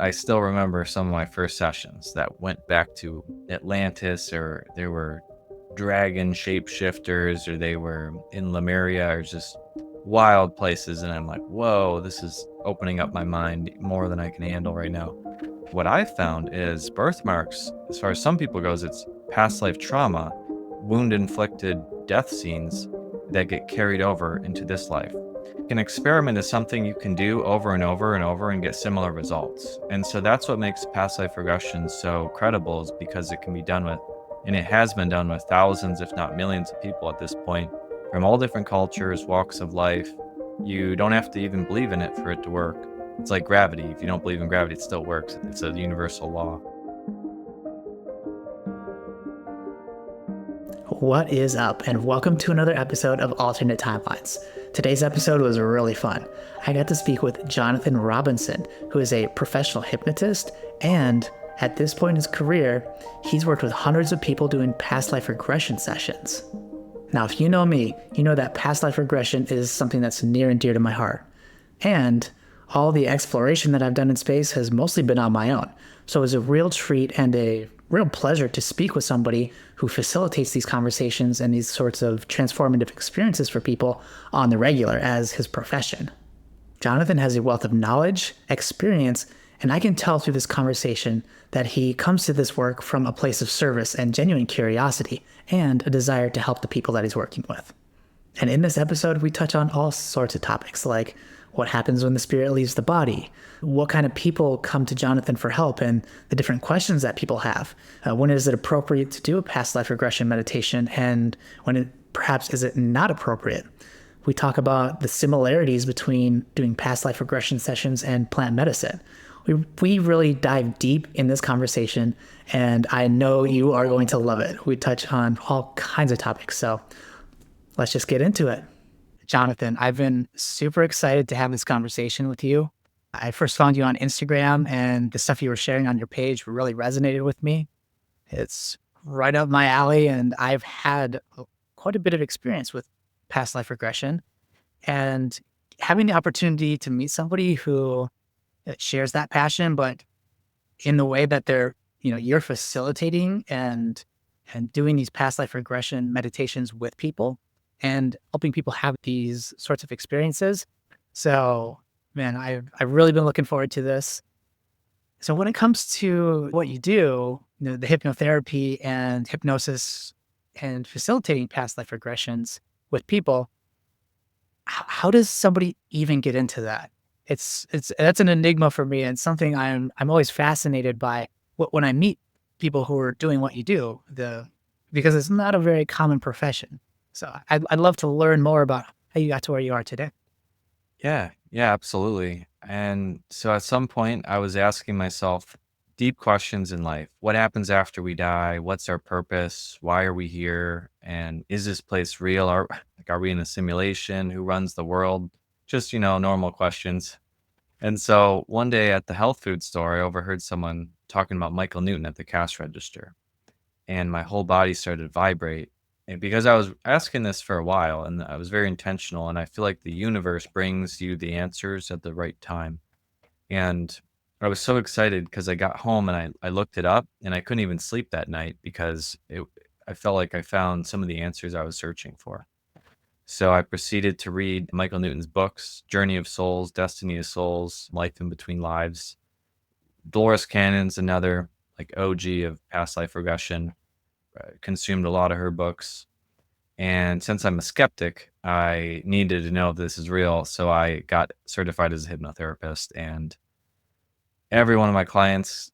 I still remember some of my first sessions that went back to Atlantis, or there were dragon shapeshifters, or they were in Lemuria, or just wild places. And I'm like, whoa, this is opening up my mind more than I can handle right now. What I found is birthmarks, as far as some people goes, it's past life trauma, wound inflicted death scenes that get carried over into this life. An experiment is something you can do over and over and over and get similar results. And so that's what makes past life regression so credible, is because it can be done with, and it has been done with, thousands, if not millions of people at this point, from all different cultures, walks of life. You don't have to even believe in it for it to work. It's like gravity. If you don't believe in gravity, it still works. It's a universal law. What is up, and welcome to another episode of Alternate Timelines. Today's episode was really fun. I got to speak with Jonathan Robinson, who is a professional hypnotist, and at this point in his career, he's worked with hundreds of people doing past life regression sessions. Now, if you know me, you know that past life regression is something that's near and dear to my heart. And all the exploration that I've done in space has mostly been on my own. So it was a real treat and a real pleasure to speak with somebody who facilitates these conversations and these sorts of transformative experiences for people on the regular as his profession. Jonathan has a wealth of knowledge, experience, and I can tell through this conversation that he comes to this work from a place of service and genuine curiosity and a desire to help the people that he's working with. And in this episode, we touch on all sorts of topics like what happens when the spirit leaves the body, what kind of people come to Jonathan for help, and the different questions that people have. When is it appropriate to do a past life regression meditation, and when perhaps is it not appropriate? We talk about the similarities between doing past life regression sessions and plant medicine. We really dive deep in this conversation, and I know you are going to love it. We touch on all kinds of topics, so let's just get into it. Jonathan, I've been super excited to have this conversation with you. I first found you on Instagram, and the stuff you were sharing on your page really resonated with me. It's right up my alley, and I've had quite a bit of experience with past life regression. And having the opportunity to meet somebody who shares that passion, but in the way that you're facilitating and doing these past life regression meditations with people and helping people have these sorts of experiences. So, man, I've really been looking forward to this. So when it comes to what you do, the hypnotherapy and hypnosis and facilitating past life regressions with people, how does somebody even get into that? That's an enigma for me, and something I'm always fascinated by when I meet people who are doing what you do, because it's not a very common profession. So I'd love to learn more about how you got to where you are today. Yeah, absolutely. And so at some point, I was asking myself deep questions in life. What happens after we die? What's our purpose? Why are we here? And is this place real? Are we in a simulation? Who runs the world? Just, normal questions. And so one day at the health food store, I overheard someone talking about Michael Newton at the cash register, and my whole body started to vibrate. And because I was asking this for a while, and I was very intentional, and I feel like the universe brings you the answers at the right time. And I was so excited because I got home and I looked it up, and I couldn't even sleep that night because I felt like I found some of the answers I was searching for. So I proceeded to read Michael Newton's books, Journey of Souls, Destiny of Souls, Life in Between Lives. Dolores Cannon's another like OG of past life regression. Consumed a lot of her books. And since I'm a skeptic, I needed to know if this is real. So I got certified as a hypnotherapist. And every one of my clients,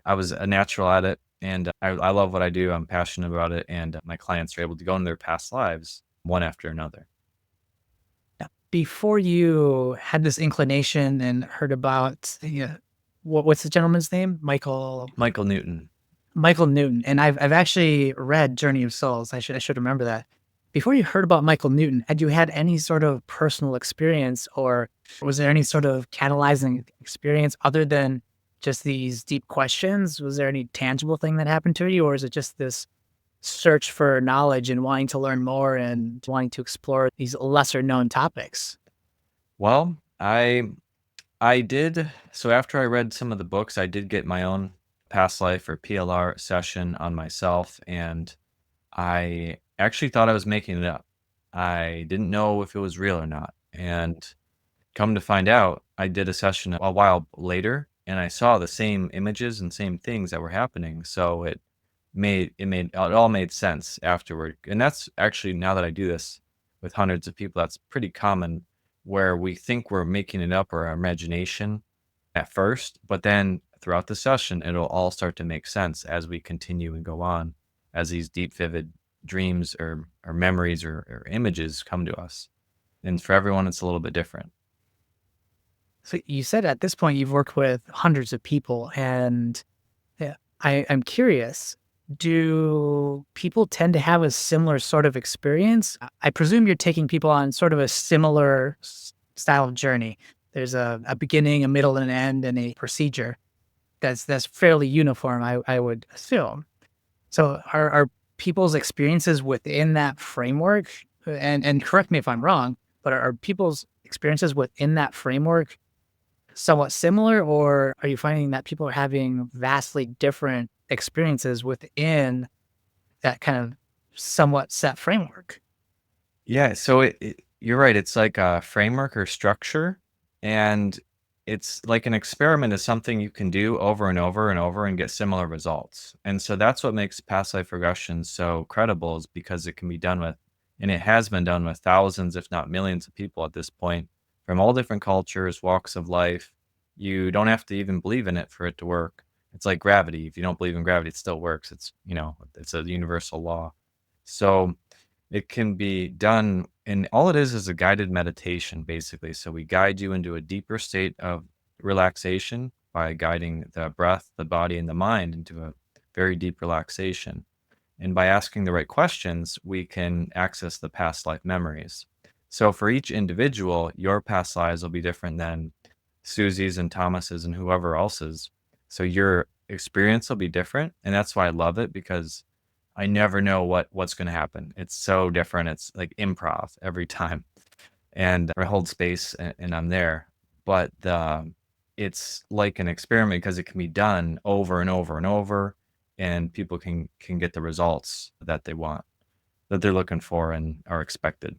I was a natural at it. And I love what I do. I'm passionate about it. And my clients are able to go into their past lives one after another. Now, before you had this inclination and heard about, what's the gentleman's name? Michael Newton. Michael Newton. And I've actually read Journey of Souls. I should remember that. Before you heard about Michael Newton, had you had any sort of personal experience, or was there any sort of catalyzing experience other than just these deep questions? Was there any tangible thing that happened to you, or is it just this search for knowledge and wanting to learn more and wanting to explore these lesser known topics? Well, I I did. So after I read some of the books, I did get my own past life or PLR session on myself, and I actually thought I was making it up. I didn't know if it was real or not. And come to find out, I did a session a while later and I saw the same images and same things that were happening. So it all made sense afterward. And that's actually, now that I do this with hundreds of people, that's pretty common, where we think we're making it up or our imagination at first, but then throughout the session, it'll all start to make sense as we continue and go on, as these deep, vivid dreams or memories or images come to us. And for everyone, it's a little bit different. So you said at this point you've worked with hundreds of people, and I'm curious. Do people tend to have a similar sort of experience? I presume you're taking people on sort of a similar style of journey. There's a beginning, a middle, and an end, and a procedure that's fairly uniform, I would assume. So are people's experiences within that framework? And correct me if I'm wrong, but are people's experiences within that framework somewhat similar, or are you finding that people are having vastly different experiences within that kind of somewhat set framework? Yeah, so you're right. It's like a framework or structure, and it's like an experiment is something you can do over and over and over and get similar results. And so that's what makes past life regression so credible, is because it can be done with, and it has been done with thousands, if not millions of people at this point, from all different cultures, walks of life. You don't have to even believe in it for it to work. It's like gravity. If you don't believe in gravity, it still works. It's a universal law. So it can be done, and all it is a guided meditation, basically. So we guide you into a deeper state of relaxation by guiding the breath, the body, and the mind into a very deep relaxation. And by asking the right questions, we can access the past life memories. So for each individual, your past lives will be different than Susie's and Thomas's and whoever else's. So your experience will be different. And that's why I love it, because I never know what's going to happen. It's so different. It's like improv every time, and I hold space and I'm there. But it's like an experiment because it can be done over and over and over, and people can get the results that they want, that they're looking for and are expected.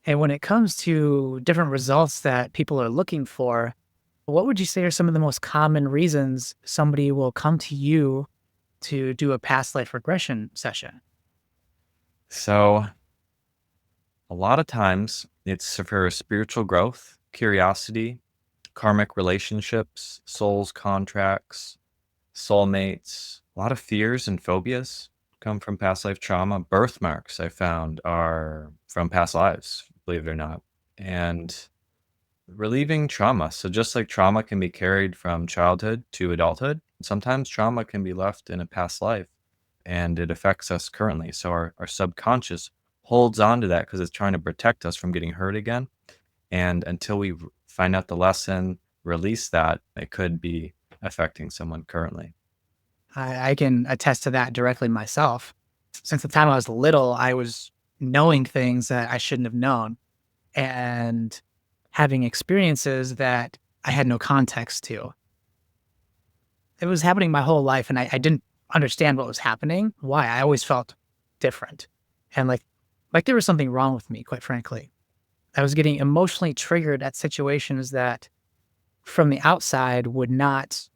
And when it comes to different results that people are looking for, what would you say are some of the most common reasons somebody will come to you to do a past life regression session? So a lot of times it's for spiritual growth, curiosity, karmic relationships, souls contracts, soulmates. A lot of fears and phobias come from past life trauma. Birthmarks, I found, are from past lives, believe it or not. And relieving trauma. So just like trauma can be carried from childhood to adulthood, sometimes trauma can be left in a past life and it affects us currently. So our subconscious holds on to that because it's trying to protect us from getting hurt again. And until we find out the lesson, release that, it could be affecting someone currently. I can attest to that directly myself. Since the time I was little, I was knowing things that I shouldn't have known and having experiences that I had no context to. It was happening my whole life, and I didn't understand what was happening. Why? I always felt different, and like there was something wrong with me. Quite frankly, I was getting emotionally triggered at situations that, from the outside, would not.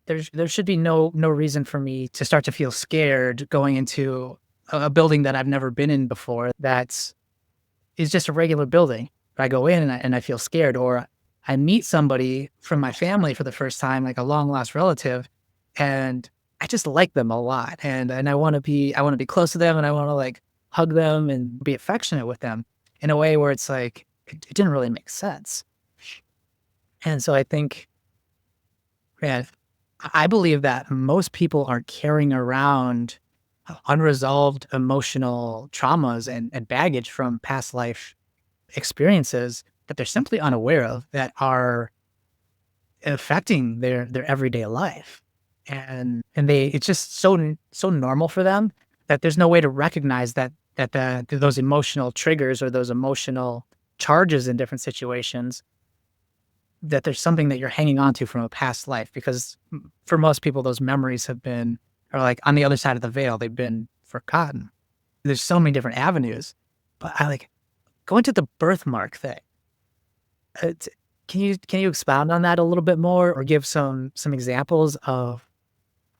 There should be no reason for me to start to feel scared going into a building that I've never been in before. That's is just a regular building. I go in and I feel scared, or I meet somebody from my family for the first time, like a long lost relative, and I just like them a lot, and I want to be close to them, and I want to like hug them and be affectionate with them in a way where it's like it didn't really make sense. And so I think, yeah, I believe that most people are carrying around unresolved emotional traumas and baggage from past life experiences that they're simply unaware of, that are affecting their everyday life. And it's just so normal for them that there's no way to recognize that those emotional triggers or those emotional charges in different situations, that there's something that you're hanging on to from a past life, because for most people, those memories are like on the other side of the veil. They've been forgotten. There's so many different avenues, but I like going to the birthmark thing. It's, can you expound on that a little bit more, or give some examples of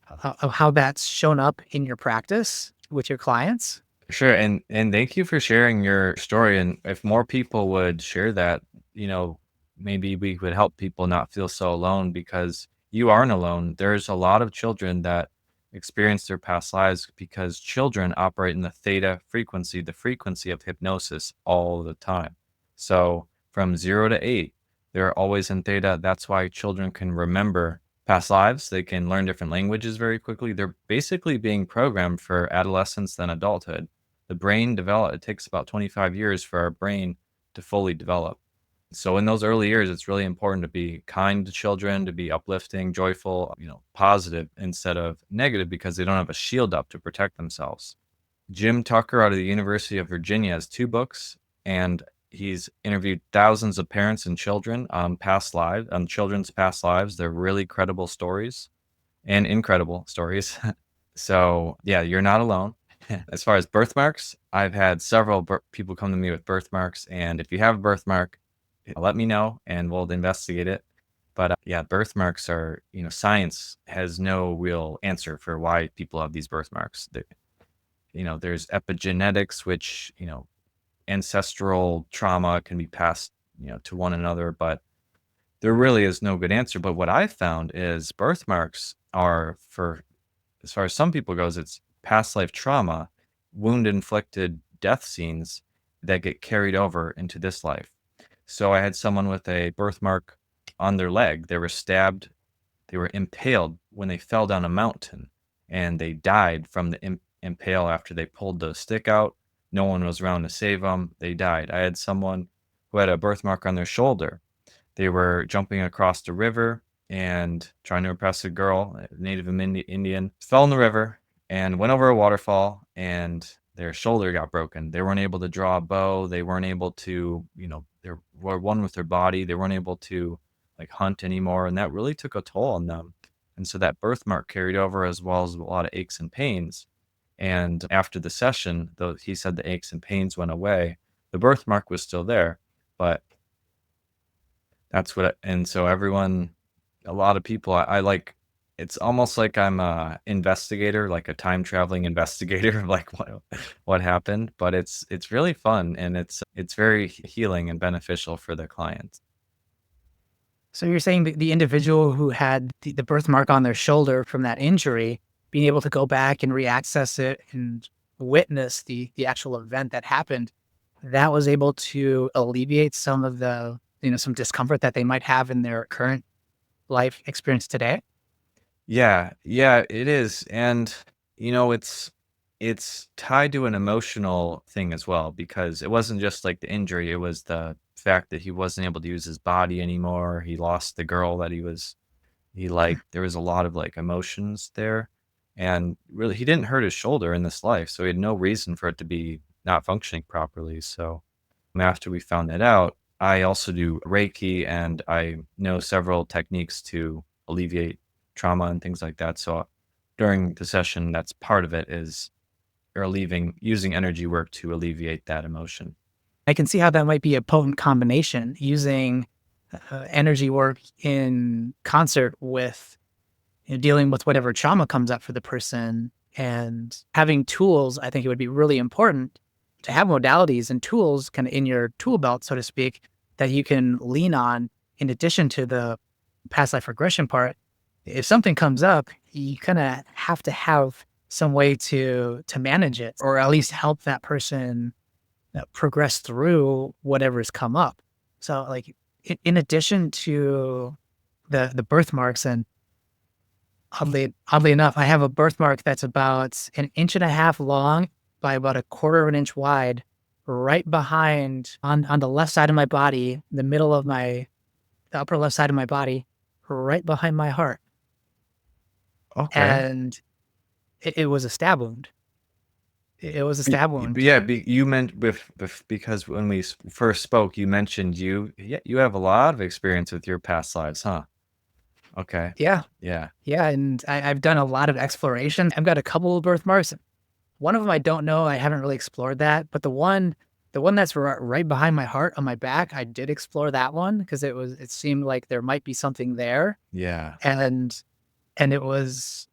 how that's shown up in your practice with your clients? Sure, and thank you for sharing your story, and if more people would share that, you know, maybe we would help people not feel so alone because you aren't alone. There's a lot of children that experience their past lives because children operate in the theta frequency, the frequency of hypnosis all the time. So from 0 to 8, they're always in theta. That's why children can remember past lives. They can learn different languages very quickly. They're basically being programmed for adolescence and adulthood. The brain develop it takes about 25 years for our brain to fully develop. So in those early years, it's really important to be kind to children, to be uplifting, joyful, positive instead of negative because they don't have a shield up to protect themselves. Jim Tucker out of the University of Virginia has 2 books, and he's interviewed thousands of parents and children on children's past lives. They're really credible stories and incredible stories. So, yeah, you're not alone. As far as birthmarks, I've had several people come to me with birthmarks, and if you have a birthmark, let me know and we'll investigate it. But yeah, birthmarks are, science has no real answer for why people have these birthmarks. There's epigenetics, which, ancestral trauma can be passed, to one another, but there really is no good answer. But what I've found is birthmarks are for as far as some people goes, it's past life trauma, wound inflicted death scenes that get carried over into this life. So I had someone with a birthmark on their leg. They were stabbed, they were impaled when they fell down a mountain, and they died from the impale after they pulled the stick out. No one was around to save them. They died. I had someone who had a birthmark on their shoulder. They were jumping across the river and trying to impress a girl, a native Indian, fell in the river and went over a waterfall, and their shoulder got broken. They weren't able to draw a bow. They weren't able to, they were one with their body. They weren't able to like hunt anymore. And that really took a toll on them. And so that birthmark carried over as well as a lot of aches and pains. And after the session, though he said the aches and pains went away, the birthmark was still there, but and so a lot of people, I like, it's almost like I'm a investigator, like a time traveling investigator of like what happened, but it's really fun and it's very healing and beneficial for the clients. So you're saying the individual who had the birthmark on their shoulder from that injury, being able to go back and reaccess it and witness the actual event that happened, that was able to alleviate some of the, some discomfort that they might have in their current life experience today? Yeah, yeah, it is. And it's tied to an emotional thing as well because it wasn't just like the injury, it was the fact that he wasn't able to use his body anymore. He lost the girl that he liked. There was a lot of like emotions there. And really he didn't hurt his shoulder in this life, so he had no reason for it to be not functioning properly. So after we found that out, I also do Reiki and I know several techniques to alleviate trauma and things like that. So during the session, that's part of it is or leaving using energy work to alleviate that emotion. I can see how that might be a potent combination, using energy work in concert with, dealing with whatever trauma comes up for the person, and having tools. I think it would be really important to have modalities and tools kind of in your tool belt, so to speak, that you can lean on in addition to the past life regression part. If something comes up, you kind of have to have some way to manage it, or at least help that person progress through whatever's come up. So, like, in addition to the birthmarks, and oddly enough, I have a birthmark that's about an inch and a half long by about a quarter of an inch wide, right behind on the left side of my body, the middle of the upper left side of my body, right behind my heart, Okay. and it was a stab wound. It was a stab wound. Yeah, you meant because when we first spoke, you mentioned yeah, you have a lot of experience with your past lives, huh? Okay. Yeah. Yeah. Yeah, and I've done a lot of exploration. I've got a couple of birthmarks. One of them I don't know. I haven't really explored that, but the one that's right behind my heart on my back, I did explore that one because it seemed like there might be something there, Yeah. and it was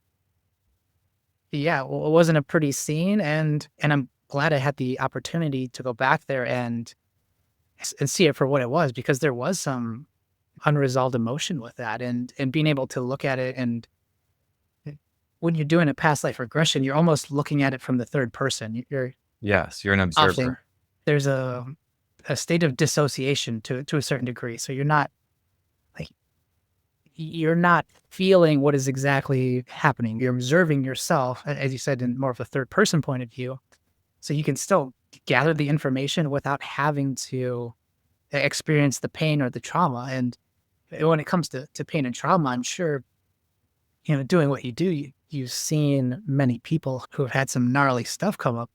yeah, well, it wasn't a pretty scene, and I'm glad I had the opportunity to go back there and see it for what it was because there was some unresolved emotion with that, and being able to look at it and when you're doing a past life regression, you're almost looking at it from the third person. You're Yes, you're an often observer. there's a state of dissociation to a certain degree. So you're not like you're not feeling what is exactly happening. You're observing yourself, as you said, in more of a third person point of view. So you can still gather the information without having to experience the pain or the trauma. And when it comes to pain and trauma, I'm sure, doing what you do, you've seen many people who have had some gnarly stuff come up.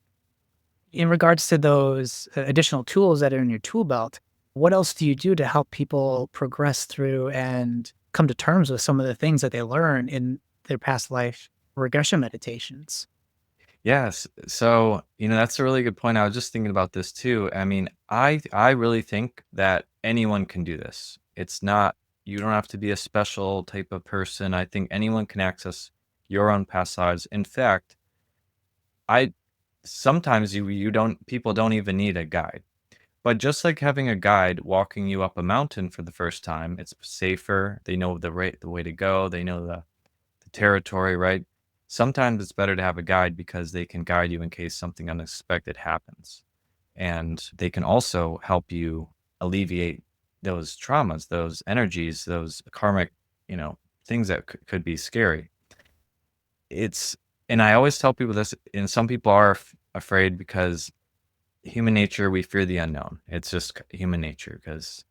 In regards to those additional tools that are in your tool belt, what else do you do to help people progress through and come to terms with some of the things that they learn in their past life regression meditations? Yes. So, that's a really good point. I was just thinking about this too. I mean, I really think that anyone can do this. It's not You don't have to be a special type of person. I think anyone can access your own past lives. In fact, I sometimes you don't people don't even need a guide. But just like having a guide walking you up a mountain for the first time, it's safer. They know the way to go. They know the territory, right? Sometimes it's better to have a guide because they can guide you in case something unexpected happens. And they can also help you alleviate those traumas, those energies, those karmic, you know, things that could be scary. It's, and I always tell people this, and some people are afraid because human nature, we fear the unknown. It's just human nature because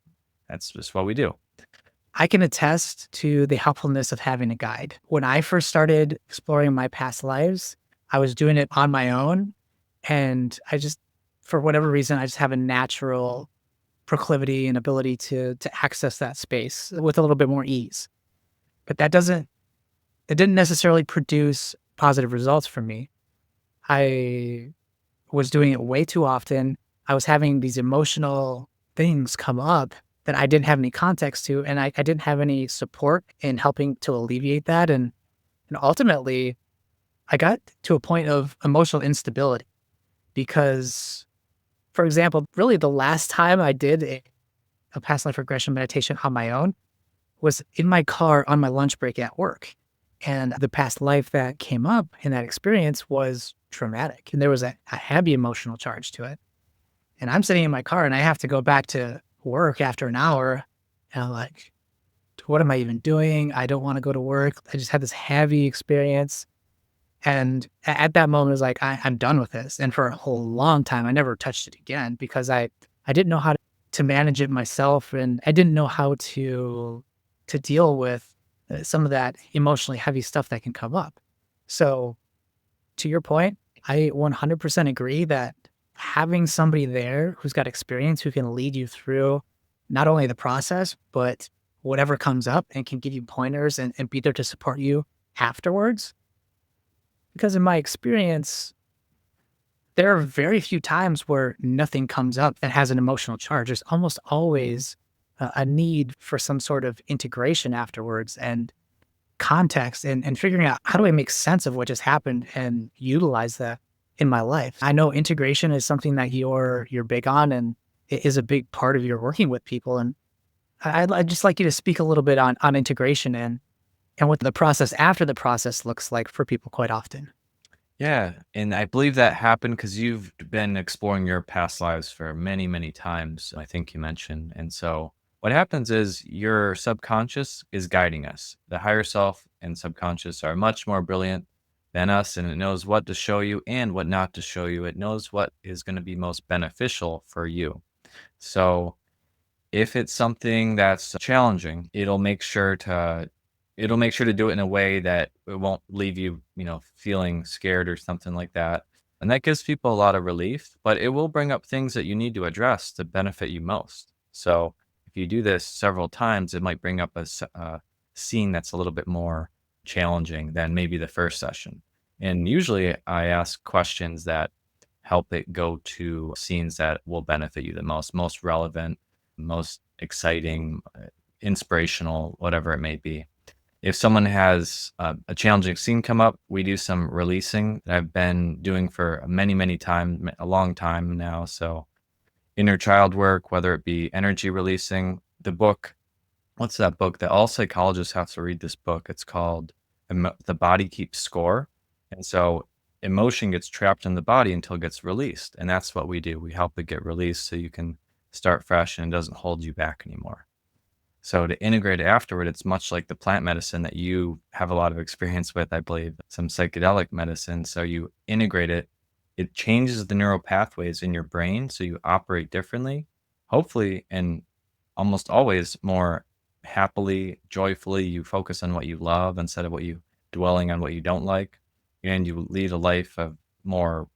that's just what we do. I can attest to the helpfulness of having a guide. When I first started exploring my past lives, I was doing it on my own. And for whatever reason, I just have a natural proclivity and ability to access that space with a little bit more ease. But it didn't necessarily produce positive results for me. I was doing it way too often. I was having these emotional things come up that I didn't have any context to, and I didn't have any support in helping to alleviate that. And ultimately, I got to a point of emotional instability because, for example, really the last time I did a past life regression meditation on my own was in my car on my lunch break at work. And the past life that came up in that experience was traumatic. And there was a heavy emotional charge to it. And I'm sitting in my car and I have to go back to work after an hour. And I'm like, what am I even doing? I don't want to go to work. I just had this heavy experience. And at that moment, I was like, I'm done with this. And for a whole long time, I never touched it again because I didn't know how to manage it myself. And I didn't know how to deal with some of that emotionally heavy stuff that can come up. So to your point, I 100% agree that having somebody there who's got experience who can lead you through not only the process, but whatever comes up and can give you pointers and be there to support you afterwards. Because in my experience, there are very few times where nothing comes up that has an emotional charge. There's almost always a need for some sort of integration afterwards and context and figuring out how do I make sense of what just happened and utilize that in my life. I know integration is something that you're big on and it is a big part of your working with people. And I'd just like you to speak a little bit on integration and what the process after the process looks like for people quite often. Yeah, and I believe that happened because you've been exploring your past lives for many, many times, I think you mentioned. And so what happens is your subconscious is guiding us. The higher self and subconscious are much more brilliant than us, and it knows what to show you and what not to show you. It knows what is going to be most beneficial for you. So if it's something that's challenging, it'll make sure to do it in a way that it won't leave you, feeling scared or something like that. And that gives people a lot of relief, but it will bring up things that you need to address to benefit you most. So if you do this several times, it might bring up a scene that's a little bit more challenging than maybe the first session. And usually I ask questions that help it go to scenes that will benefit you the most relevant, most exciting, inspirational, whatever it may be. If someone has a challenging scene come up, we do some releasing that I've been doing for many time, a long time now. So inner child work, whether it be energy releasing, the book. What's that book that all psychologists have to read? This book. It's called The Body Keeps Score. And so emotion gets trapped in the body until it gets released. And that's what we do. We help it get released so you can start fresh and it doesn't hold you back anymore. So to integrate it afterward, it's much like the plant medicine that you have a lot of experience with, I believe, some psychedelic medicine. So you integrate it, it changes the neural pathways in your brain. So you operate differently, hopefully, and almost always more happily, joyfully. You focus on what you love instead of what you dwelling on what you don't like. And you lead a life of more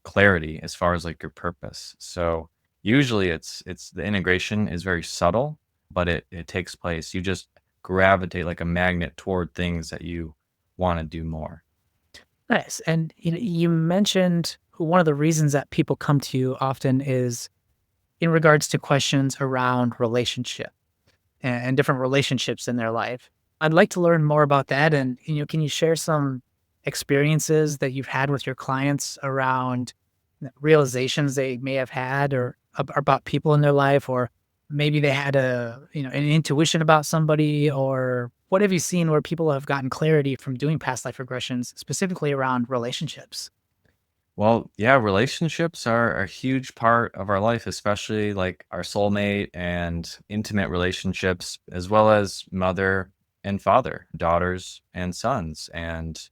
clarity as far as like your purpose. So usually it's the integration is very subtle, but it takes place. You just gravitate like a magnet toward things that you want to do more. Nice. And you mentioned one of the reasons that people come to you often is in regards to questions around relationship and different relationships in their life. I'd like to learn more about that. And can you share some experiences that you've had with your clients around realizations they may have had or about people in their life, or maybe they had an intuition about somebody, or what have you seen where people have gotten clarity from doing past life regressions, specifically around relationships? Well, yeah, relationships are a huge part of our life, especially like our soulmate and intimate relationships, as well as mother and father, daughters and sons, and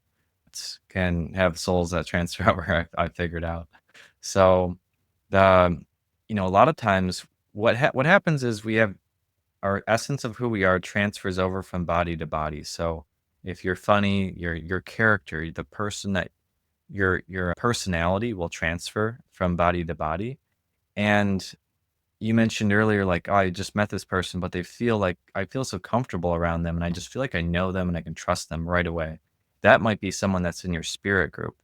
can have souls that transfer over. I figured out. So the a lot of times what happens is we have our essence of who we are transfers over from body to body. So if you're funny, your character, the person that your personality will transfer from body to body. And you mentioned earlier, like, oh, I just met this person, but they feel like I feel so comfortable around them and I just feel like I know them and I can trust them right away. That might be someone that's in your spirit group.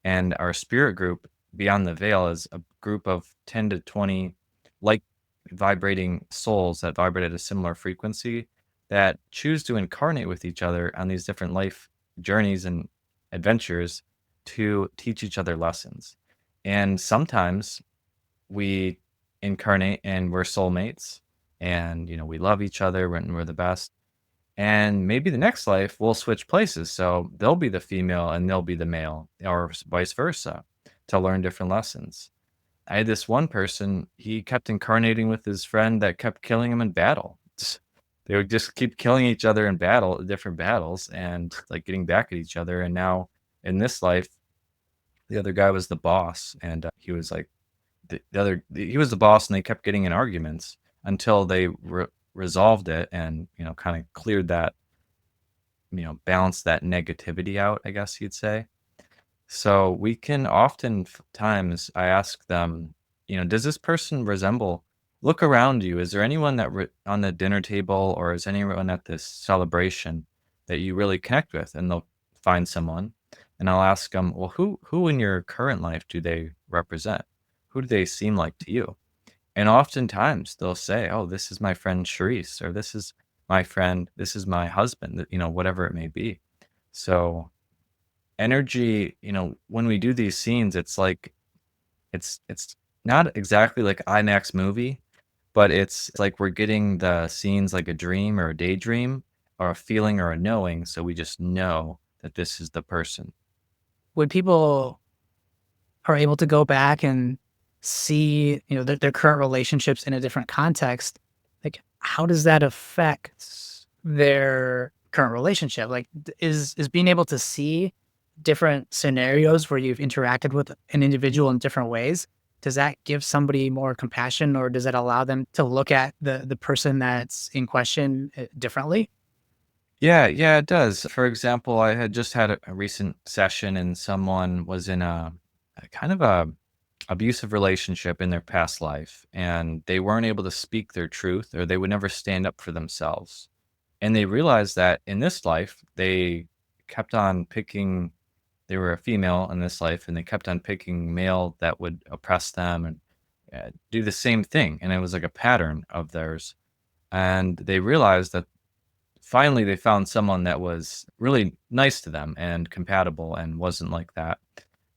And our spirit group beyond the veil is a group of 10 to 20 like vibrating souls that vibrate at a similar frequency that choose to incarnate with each other on these different life journeys and adventures to teach each other lessons. And sometimes we incarnate and we're soulmates and we love each other and we're the best. And maybe the next life we'll switch places. So they'll be the female and they'll be the male, or vice versa, to learn different lessons. I had this one person, he kept incarnating with his friend that kept killing him in battle. They would just keep killing each other in different battles, and like getting back at each other. And now in this life, the other guy was the boss, and he was like he was the boss, and they kept getting in arguments until they resolved it and kind of cleared that, balance that negativity out, I guess you'd say. So we can oftentimes, I ask them, does this person resemble, look around you. Is there anyone that on the dinner table, or is anyone at this celebration that you really connect with? And they'll find someone. And I'll ask them, well, who in your current life do they represent? Who do they seem like to you? And oftentimes they'll say, oh, this is my friend Charisse, or this is my friend, this is my husband, whatever it may be. So energy, when we do these scenes, it's like it's not exactly like IMAX movie, but it's like we're getting the scenes like a dream or a daydream or a feeling or a knowing, so we just know that this is the person. When people are able to go back and see, their current relationships in a different context, like how does that affect their current relationship? Like is being able to see different scenarios where you've interacted with an individual in different ways, does that give somebody more compassion, or does that allow them to look at the person that's in question differently? Yeah, it does. For example, I had just had a recent session and someone was in kind of a abusive relationship in their past life, and they weren't able to speak their truth, or they would never stand up for themselves. And they realized that in this life, they kept on picking, they were a female in this life, and they kept on picking male that would oppress them and do the same thing. And it was like a pattern of theirs. And they realized that finally they found someone that was really nice to them and compatible and wasn't like that.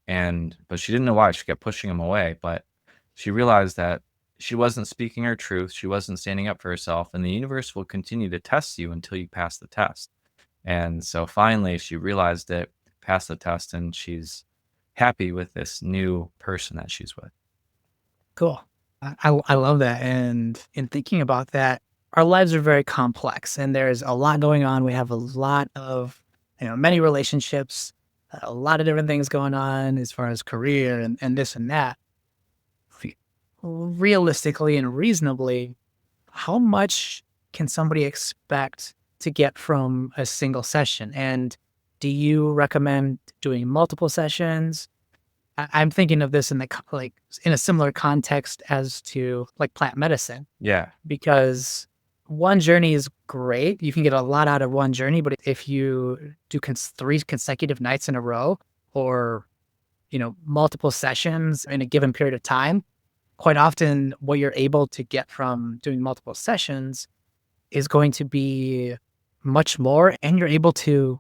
And but she didn't know why. She kept pushing him away, but she realized that she wasn't speaking her truth. She wasn't standing up for herself, and the universe will continue to test you until you pass the test. And so finally she realized it, passed the test, and she's happy with this new person that she's with. Cool. I love that. And in thinking about that, our lives are very complex and there's a lot going on. We have a lot of, many relationships, a lot of different things going on as far as career and this and that. Re- Realistically and reasonably, how much can somebody expect to get from a single session? And do you recommend doing multiple sessions? I'm thinking of this in like in a similar context as to like plant medicine, Yeah. because one journey is great. You can get a lot out of one journey, but if you do 3 consecutive nights in a row, or multiple sessions in a given period of time, quite often what you're able to get from doing multiple sessions is going to be much more, and you're able to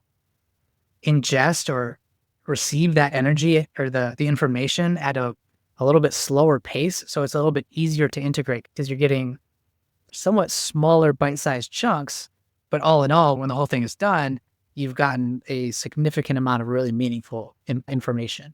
ingest or receive that energy or the information at a little bit slower pace. So it's a little bit easier to integrate because you're getting somewhat smaller bite-sized chunks. But all in all, when the whole thing is done, you've gotten a significant amount of really meaningful information.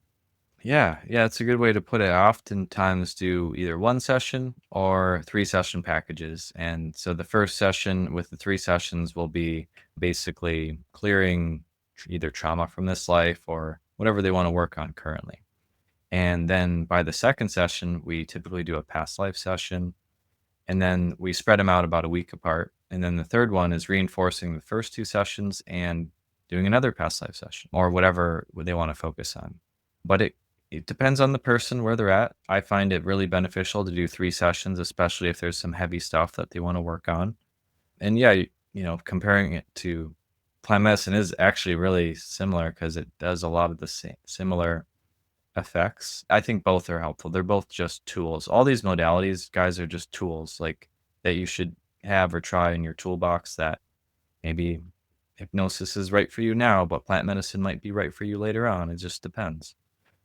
Yeah, yeah, it's a good way to put it. I oftentimes do either one session or 3 session packages. And so the first session with the 3 sessions will be basically clearing either trauma from this life or whatever they want to work on currently. And then by the second session, we typically do a past life session, and then we spread them out about a week apart. And then the third one is reinforcing the first 2 sessions and doing another past life session or whatever they want to focus on. But it depends on the person where they're at. I find it really beneficial to do 3 sessions, especially if there's some heavy stuff that they want to work on. And yeah, comparing it to plant medicine is actually really similar because it does a lot of the same similar effects. I think both are helpful. They're both just tools. All these modalities, guys, are just tools like that you should have or try in your toolbox. That maybe hypnosis is right for you now, but plant medicine might be right for you later on. It just depends.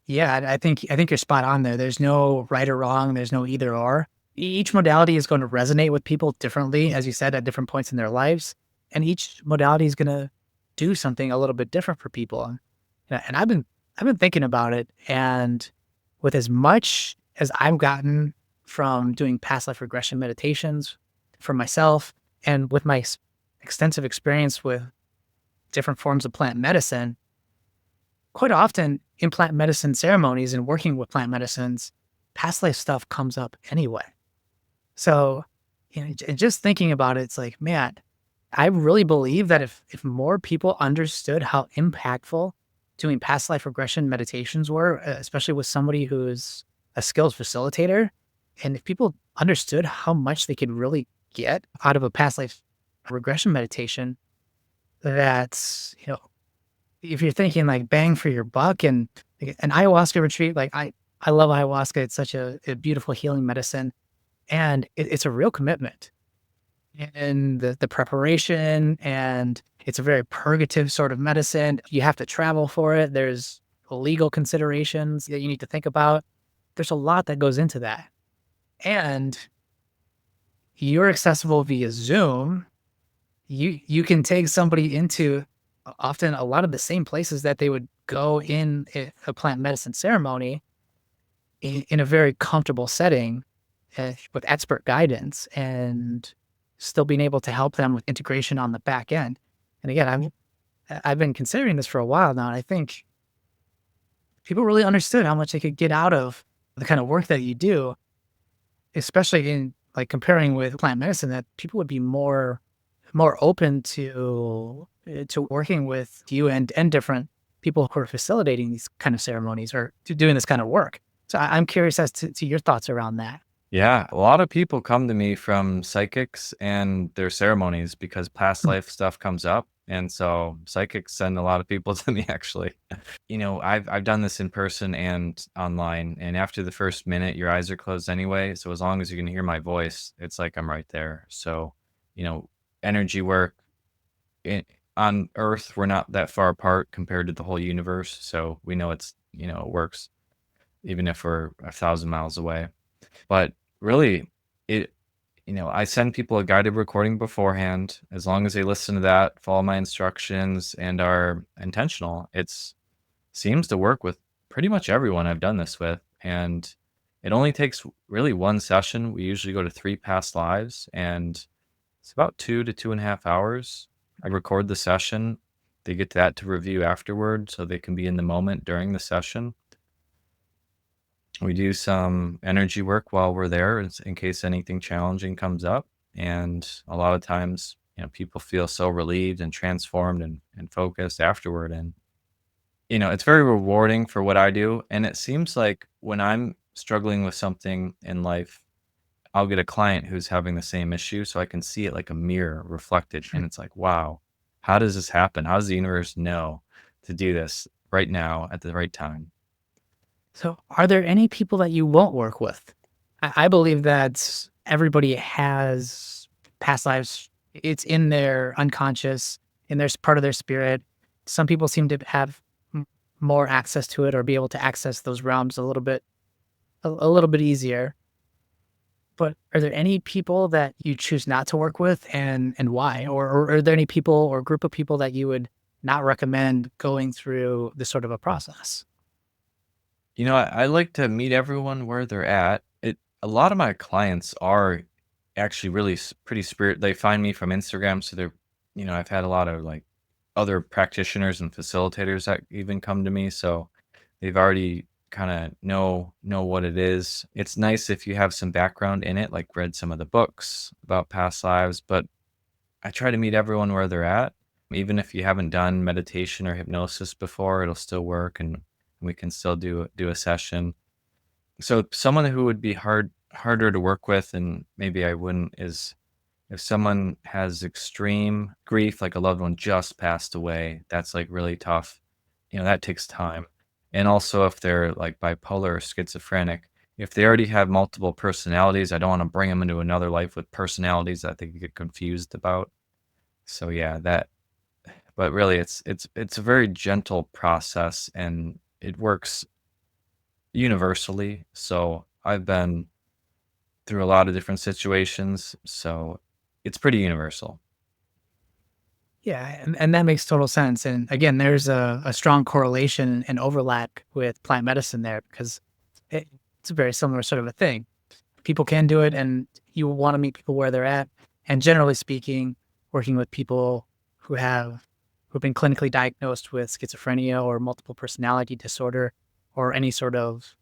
Yeah, I think you're spot on there. There's no right or wrong. There's no either or. Each modality is going to resonate with people differently, as you said, at different points in their lives, and each modality is going to do something a little bit different for people. And I've been thinking about it, and with as much as I've gotten from doing past life regression meditations for myself, and with my extensive experience with different forms of plant medicine, quite often in plant medicine ceremonies and working with plant medicines, past life stuff comes up anyway. So, and just thinking about it, it's like, man, I really believe that if more people understood how impactful doing past life regression meditations were, especially with somebody who's a skills facilitator, and if people understood how much they could really get out of a past life regression meditation, that's, if you're thinking like bang for your buck, and like, an ayahuasca retreat, like I love ayahuasca. It's such a beautiful healing medicine, and it's a real commitment in the preparation, and it's a very purgative sort of medicine. You have to travel for it. There's legal considerations that you need to think about. There's a lot that goes into that, and you're accessible via Zoom. You can take somebody into often a lot of the same places that they would go in a plant medicine ceremony, in a very comfortable setting, with expert guidance, and still being able to help them with integration on the back end. And again, I've been considering this for a while now, and I think people really understood how much they could get out of the kind of work that you do, especially in like comparing with plant medicine, that people would be more open to working with you and different people who are facilitating these kind of ceremonies or doing this kind of work. So I'm curious as to your thoughts around that. Yeah, a lot of people come to me from psychics and their ceremonies because past Hmm. life stuff comes up, and so psychics send a lot of people to me actually. I've done this in person and online, and after the first minute, your eyes are closed anyway, so as long as you can hear my voice, it's like I'm right there. So, you know, energy work in on Earth, we're not that far apart compared to the whole universe, so we know it works even if we're 1,000 miles away. But really, it I send people a guided recording beforehand. As long as they listen to that, follow my instructions, and are intentional, it's seems to work with pretty much everyone I've done this with. And it only takes really one session. We usually go to 3 past lives, and it's about 2 to 2.5 hours. I record the session. They get that to review afterward so they can be in the moment during the session. We do some energy work while we're there in case anything challenging comes up. And a lot of times, people feel so relieved and transformed and focused afterward. And, it's very rewarding for what I do. And it seems like when I'm struggling with something in life, I'll get a client who's having the same issue. So I can see it like a mirror reflected. And it's like, wow, how does this happen? How does the universe know to do this right now at the right time? So, are there any people that you won't work with? I believe that everybody has past lives. It's in their unconscious, in their part of their spirit. Some people seem to have more access to it or be able to access those realms a little bit easier. But are there any people that you choose not to work with, and why? Or are there any people or group of people that you would not recommend going through this sort of a process? I like to meet everyone where they're at. A lot of my clients are actually really pretty spirit. They find me from Instagram, so I've had a lot of like other practitioners and facilitators that even come to me, so they've already kind of know what it is. It's nice if you have some background in it, like read some of the books about past lives, but I try to meet everyone where they're at. Even if you haven't done meditation or hypnosis before, it'll still work, and we can still do a session. So someone who would be harder to work with, and maybe I wouldn't, is if someone has extreme grief, like a loved one just passed away. That's like really tough. That takes time. And also if they're like bipolar or schizophrenic, if they already have multiple personalities, I don't want to bring them into another life with personalities that they could get confused about. So yeah, that but really it's a very gentle process, and it works universally. So I've been through a lot of different situations, so it's pretty universal. Yeah, and that makes total sense. And again, there's a strong correlation and overlap with plant medicine there because it's a very similar sort of a thing. People can do it, and you want to meet people where they're at. And generally speaking, working with people who've been clinically diagnosed with schizophrenia or multiple personality disorder or any sort of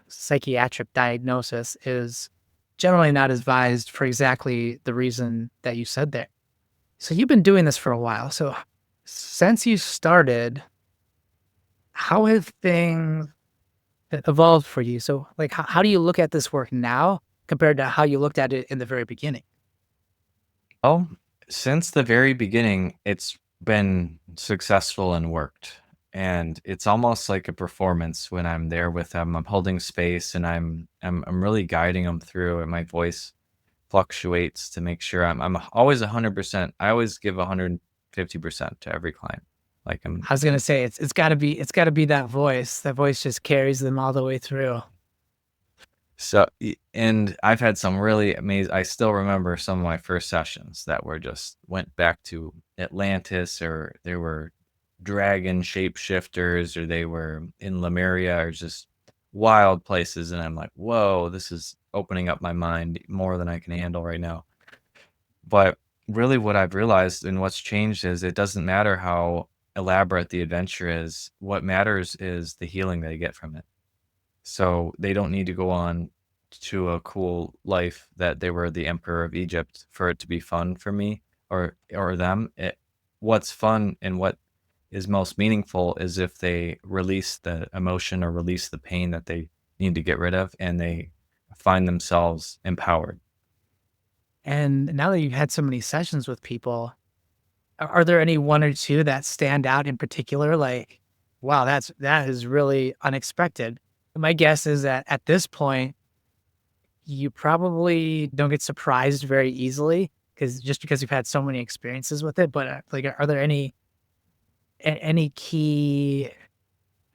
psychiatric diagnosis is generally not advised for exactly the reason that you said there. So you've been doing this for a while. So since you started, how have things evolved for you? So like how do you look at this work now compared to how you looked at it in the very beginning? Oh, since the very beginning, it's been successful and worked. And it's almost like a performance when I'm there with them. I'm holding space, and I'm really guiding them through, and my voice fluctuates to make sure I'm always 100%. I always give 150% to every client. Like I'm I was gonna say it's gotta be that voice. That voice just carries them all the way through. and I've had some really amazing. I still remember some of my first sessions that were just went back to Atlantis, or they were dragon shapeshifters, or they were in Lemuria, or just wild places. And I'm like, whoa, this is opening up my mind more than I can handle right now. But really, what I've realized and what's changed is it doesn't matter how elaborate the adventure is. What matters is the healing they get from it. So they don't need to go on to a cool life that they were the emperor of Egypt for it to be fun for me or them. What's fun and what is most meaningful is if they release the emotion or release the pain that they need to get rid of, and they find themselves empowered. And now that you've had so many sessions with people, are there any one or two that stand out in particular? Like, wow, that is really unexpected. My guess is that at this point, you probably don't get surprised very easily because you've had so many experiences with it. But like, are there any key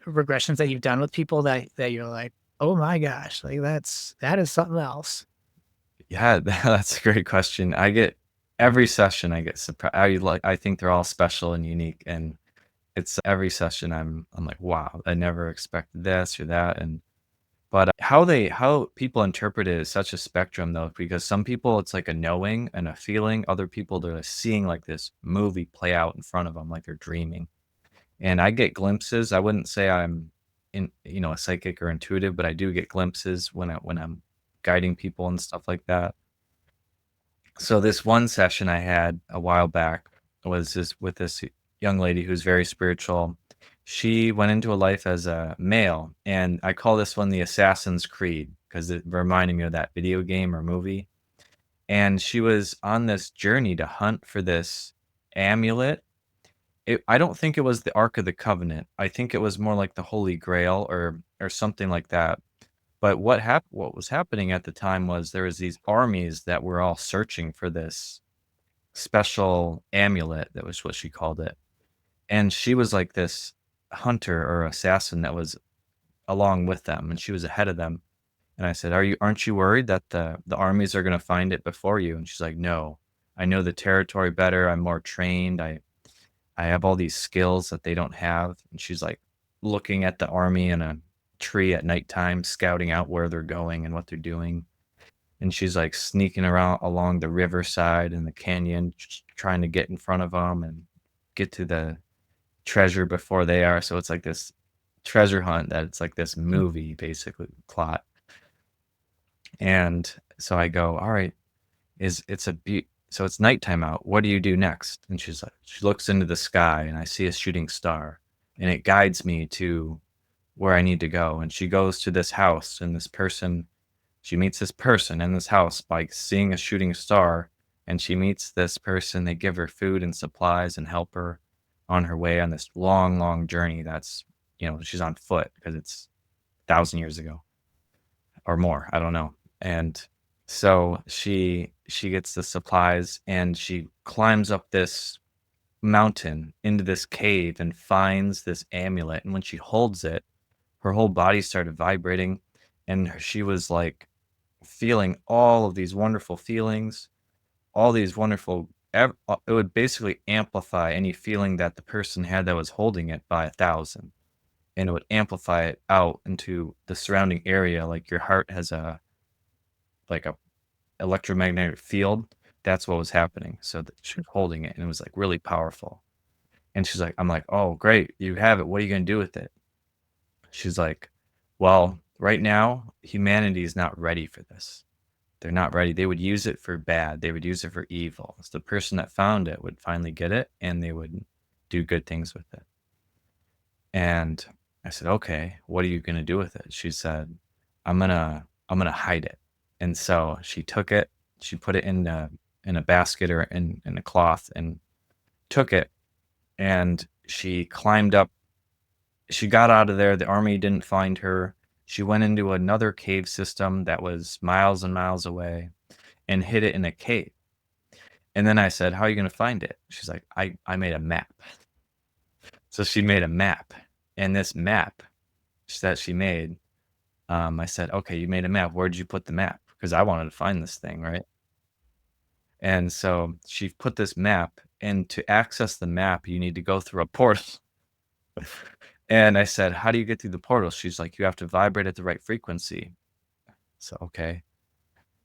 regressions that you've done with people that you're like, oh my gosh, like that is something else. Yeah, that's a great question. I get every session I get surprised. I think they're all special and unique, and it's every session I'm like, wow, I never expected this or that. And but how people interpret it is such a spectrum though, because some people it's like a knowing and a feeling. Other people they're seeing like this movie play out in front of them, like they're dreaming. And I get glimpses. I wouldn't say I'm a psychic or intuitive, but I do get glimpses when I'm guiding people and stuff like that. So this one session I had a while back was this with this young lady who's very spiritual. She went into a life as a male, and I call this one the Assassin's Creed because it reminded me of that video game or movie. And she was on this journey to hunt for this amulet. I don't think it was the Ark of the Covenant. I think it was more like the Holy Grail or something like that. But what was happening at the time was there was these armies that were all searching for this special amulet, that was what she called it. And she was like this hunter or assassin that was along with them, and she was ahead of them. And I said, aren't you worried that the armies are gonna find it before you? And she's like, no, I know the territory better. I'm more trained. I have all these skills that they don't have. And she's like looking at the army in a tree at nighttime, scouting out where they're going and what they're doing. And she's like sneaking around along the riverside and the canyon, trying to get in front of them and get to the treasure before they are. So it's like this treasure hunt that it's like this movie basically plot. And so I go, all right, so it's nighttime out. What do you do next? And she's like, she looks into the sky and I see a shooting star and it guides me to where I need to go. And she goes to this house and she meets this person in this house by seeing a shooting star. And she meets this person. They give her food and supplies and help her on her way on this long, long journey. She's on foot because it's 1,000 years ago or more. I don't know. And so she gets the supplies and she climbs up this mountain into this cave and finds this amulet. And when she holds it, her whole body started vibrating, and she was like feeling all of these wonderful feelings, all these it would basically amplify any feeling that the person had that was holding it by 1,000, and it would amplify it out into the surrounding area. Like your heart has a electromagnetic field. That's what was happening. So that she was holding it and it was like really powerful. And she's like, I'm like, oh great, you have it. What are you gonna do with it? She's like, well, right now humanity is not ready for this. They're not ready. They would use it for bad. They would use it for evil. So the person that found it would finally get it and they would do good things with it. And I said, okay, what are you going to do with it? She said, I'm gonna hide it. And so she took it, she put it in a basket or in a cloth and took it, and she climbed up. She got out of there. The army didn't find her. She went into another cave system that was miles and miles away and hid it in a cave. And then I said, how are you going to find it? She's like, I made a map. So she made a map. And this map that she made, I said, okay, you made a map. Where'd you put the map? Because I wanted to find this thing, right? And so she put this map, and to access the map, you need to go through a portal. And I said, how do you get through the portal? She's like, you have to vibrate at the right frequency. So, okay.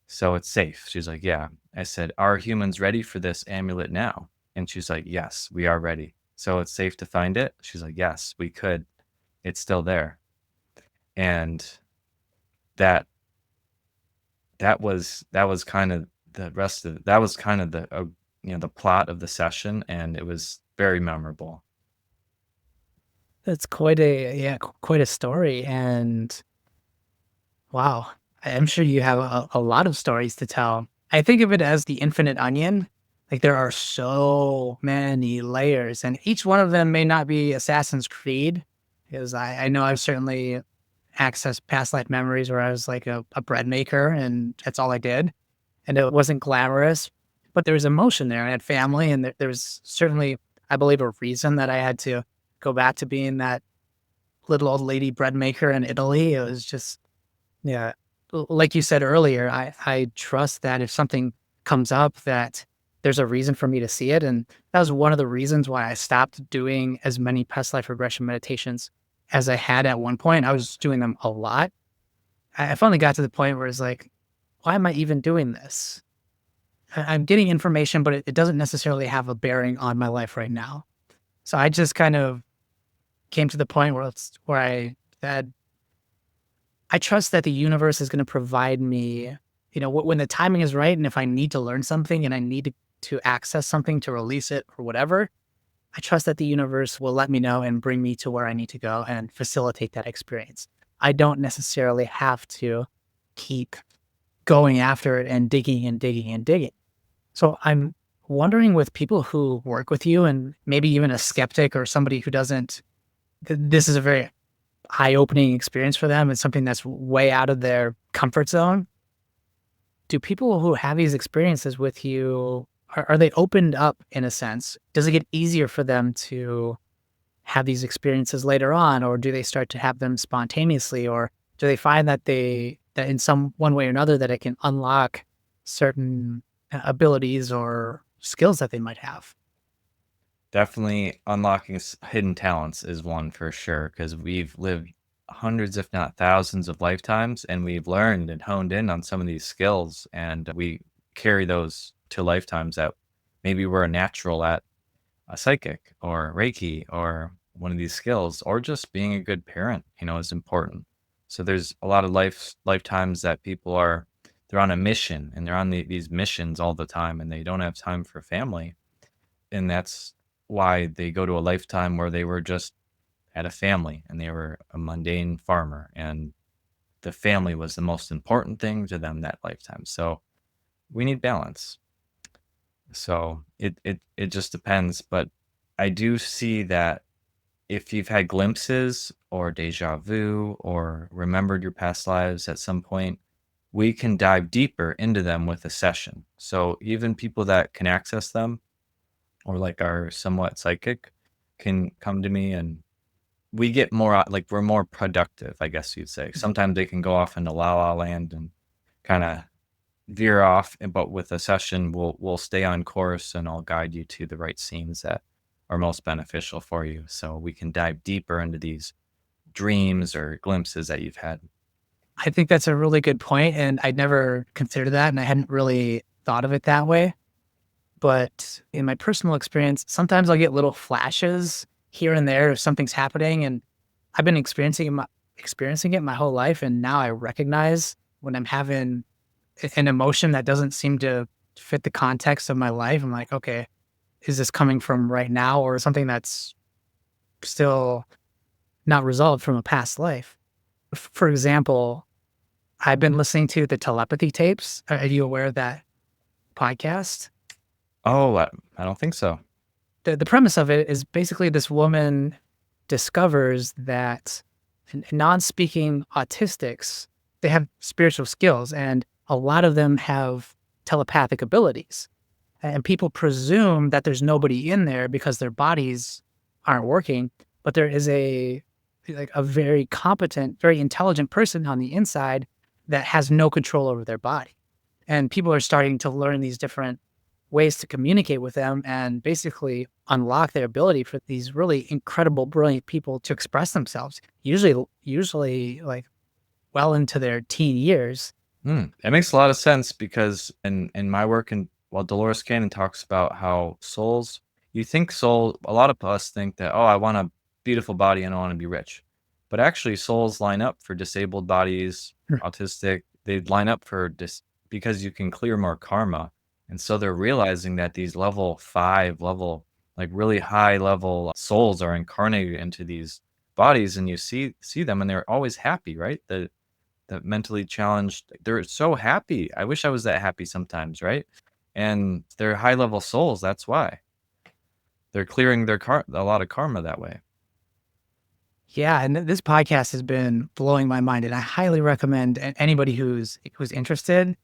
So it's safe. She's like, yeah. I said, are humans ready for this amulet now? And she's like, yes, we are ready. So it's safe to find it? She's like, yes, we could. It's still there. And that that was kind of the rest of that was kind of the the plot of the session, and it was very memorable. That's quite a quite a story, and wow, I'm sure you have a lot of stories to tell. I think of it as the infinite onion. Like there are so many layers, and each one of them may not be Assassin's Creed, because I know I've certainly accessed past life memories where I was like a bread maker, and that's all I did, and it wasn't glamorous, but there was emotion there. I had family, and there was certainly, I believe, a reason that I had to go back to being that little old lady bread maker in Italy. It was just, yeah, like you said earlier, I trust that if something comes up, that there's a reason for me to see it, and that was one of the reasons why I stopped doing as many past life regression meditations as I had at one point. I was doing them a lot. I finally got to the point where it's like, why am I even doing this? I'm getting information, but it doesn't necessarily have a bearing on my life right now. So I just kind of came to the point where I said, I trust that the universe is going to provide me, when the timing is right. And if I need to learn something and I need to access something to release it or whatever, I trust that the universe will let me know and bring me to where I need to go and facilitate that experience. I don't necessarily have to keep going after it and digging and digging and digging. So I'm wondering, with people who work with you and maybe even a skeptic or somebody who doesn't, this is a very eye-opening experience for them. It's something that's way out of their comfort zone. Do people who have these experiences with you, are they opened up in a sense? Does it get easier for them to have these experiences later on, or do they start to have them spontaneously, or do they find that that in some one way or another that it can unlock certain abilities or skills that they might have? Definitely unlocking hidden talents is one for sure, because we've lived hundreds, if not thousands, of lifetimes, and we've learned and honed in on some of these skills, and we carry those to lifetimes that maybe we're a natural at a psychic or Reiki or one of these skills, or just being a good parent, is important. So there's a lot of lifetimes that people they're on a mission, and they're on these missions all the time, and they don't have time for family, and that's why they go to a lifetime where they were just had a family and they were a mundane farmer, and the family was the most important thing to them that lifetime. So we need balance. So it just depends, but I do see that if you've had glimpses or deja vu or remembered your past lives at some point, we can dive deeper into them with a session. So even people that can access them or like are somewhat psychic can come to me, and we get more like we're more productive, I guess you'd say. Sometimes they can go off into la la land and kind of veer off, but with a session, we'll stay on course, and I'll guide you to the right scenes that are most beneficial for you, so we can dive deeper into these dreams or glimpses that you've had. I think that's a really good point, and I'd never considered that, and I hadn't really thought of it that way. But in my personal experience, sometimes I'll get little flashes here and there if something's happening, and I've been experiencing it my whole life, and now I recognize when I'm having an emotion that doesn't seem to fit the context of my life. I'm like, okay, is this coming from right now or something that's still not resolved from a past life? For example, I've been listening to the telepathy tapes. Are you aware of that podcast? Oh, I don't think so. The premise of it is basically this woman discovers that non-speaking autistics, they have spiritual skills, and a lot of them have telepathic abilities. And people presume that there's nobody in there because their bodies aren't working, but there is a very competent, very intelligent person on the inside that has no control over their body. And people are starting to learn these different ways to communicate with them and basically unlock their ability for these really incredible, brilliant people to express themselves. Usually like well into their teen years. That makes a lot of sense, because in my work, and while Dolores Cannon talks about how souls, you think soul, a lot of us think that, oh, I want a beautiful body and I want to be rich. But actually souls line up for disabled bodies, Hmm. autistic, they line up for because you can clear more karma. And so they're realizing that these level 5 level, like really high level souls are incarnated into these bodies and you see them and they're always happy, right? The mentally challenged, they're so happy. I wish I was that happy sometimes, right? And they're high level souls. That's why they're clearing their a lot of karma that way. Yeah, and this podcast has been blowing my mind, and I highly recommend anybody who's interested.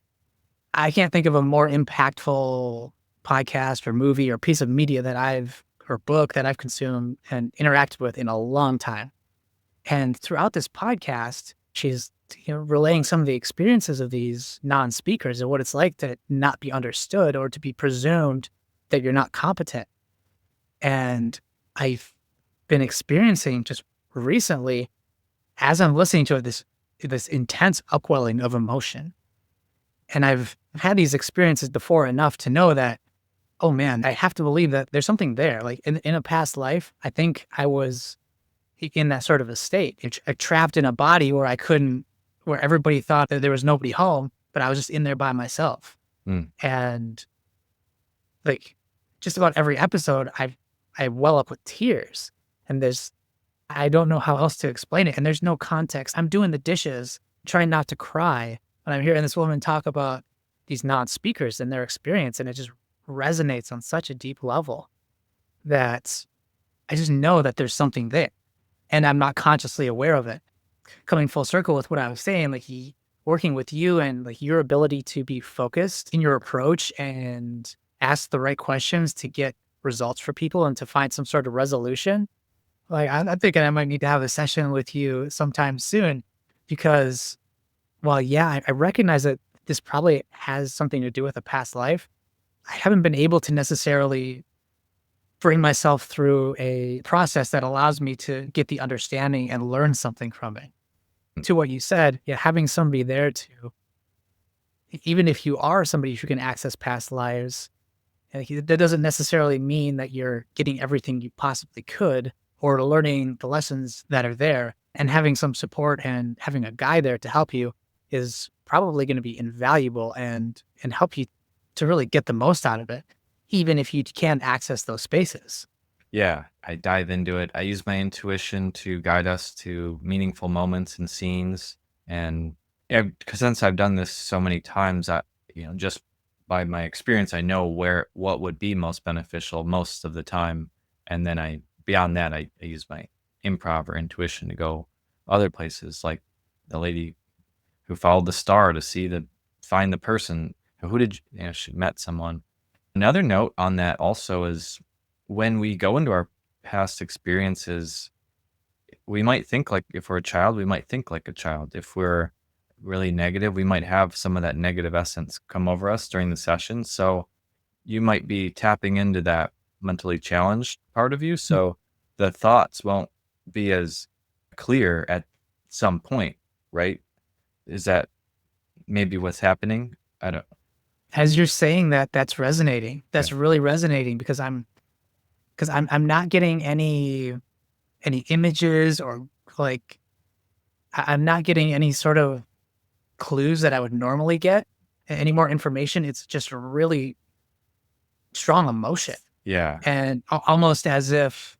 I can't think of a more impactful podcast or movie or piece of media that or book that I've consumed and interacted with in a long time. And throughout this podcast, she's relaying some of the experiences of these non-speakers and what it's like to not be understood or to be presumed that you're not competent. And I've been experiencing just recently, as I'm listening to it, this intense upwelling of emotion. And I've had these experiences before enough to know that, oh man, I have to believe that there's something there. Like in a past life, I think I was in that sort of a state, trapped in a body where where everybody thought that there was nobody home, but I was just in there by myself. Mm. And like just about every episode, I well up with tears, and I don't know how else to explain it. And there's no context. I'm doing the dishes, trying not to cry, and I'm hearing this woman talk about these non-speakers and their experience, and it just resonates on such a deep level that I just know that there's something there, and I'm not consciously aware of it. Coming full circle with what I was saying, like working with you and like your ability to be focused in your approach and ask the right questions to get results for people and to find some sort of resolution. Like I'm thinking I might need to have a session with you sometime soon because, well, yeah, I recognize that this probably has something to do with a past life. I haven't been able to necessarily bring myself through a process that allows me to get the understanding and learn something from it. To what you said, yeah, having somebody there to, even if you are somebody who can access past lives, that doesn't necessarily mean that you're getting everything you possibly could or learning the lessons that are there. And having some support and having a guy there to help you is probably going to be invaluable and help you to really get the most out of it, even if you can't access those spaces. Yeah, I dive into it. I use my intuition to guide us to meaningful moments and scenes. And yeah, 'cause since I've done this so many times, just by my experience, I know what would be most beneficial most of the time. And then beyond that, I use my improv or intuition to go other places, like the lady who followed the star to find the person. Who did, she met someone. Another note on that also is when we go into our past experiences, we might think like if we're a child, we might think like a child. If we're really negative, we might have some of that negative essence come over us during the session. So you might be tapping into that mentally challenged part of you. So the thoughts won't be as clear at some point, right? Is that maybe what's happening? I don't. As you're saying that, that's resonating. That's Okay. really resonating because I'm not getting any images or like I'm not getting any sort of clues that I would normally get. Any more information. It's just a really strong emotion Yeah. and almost as if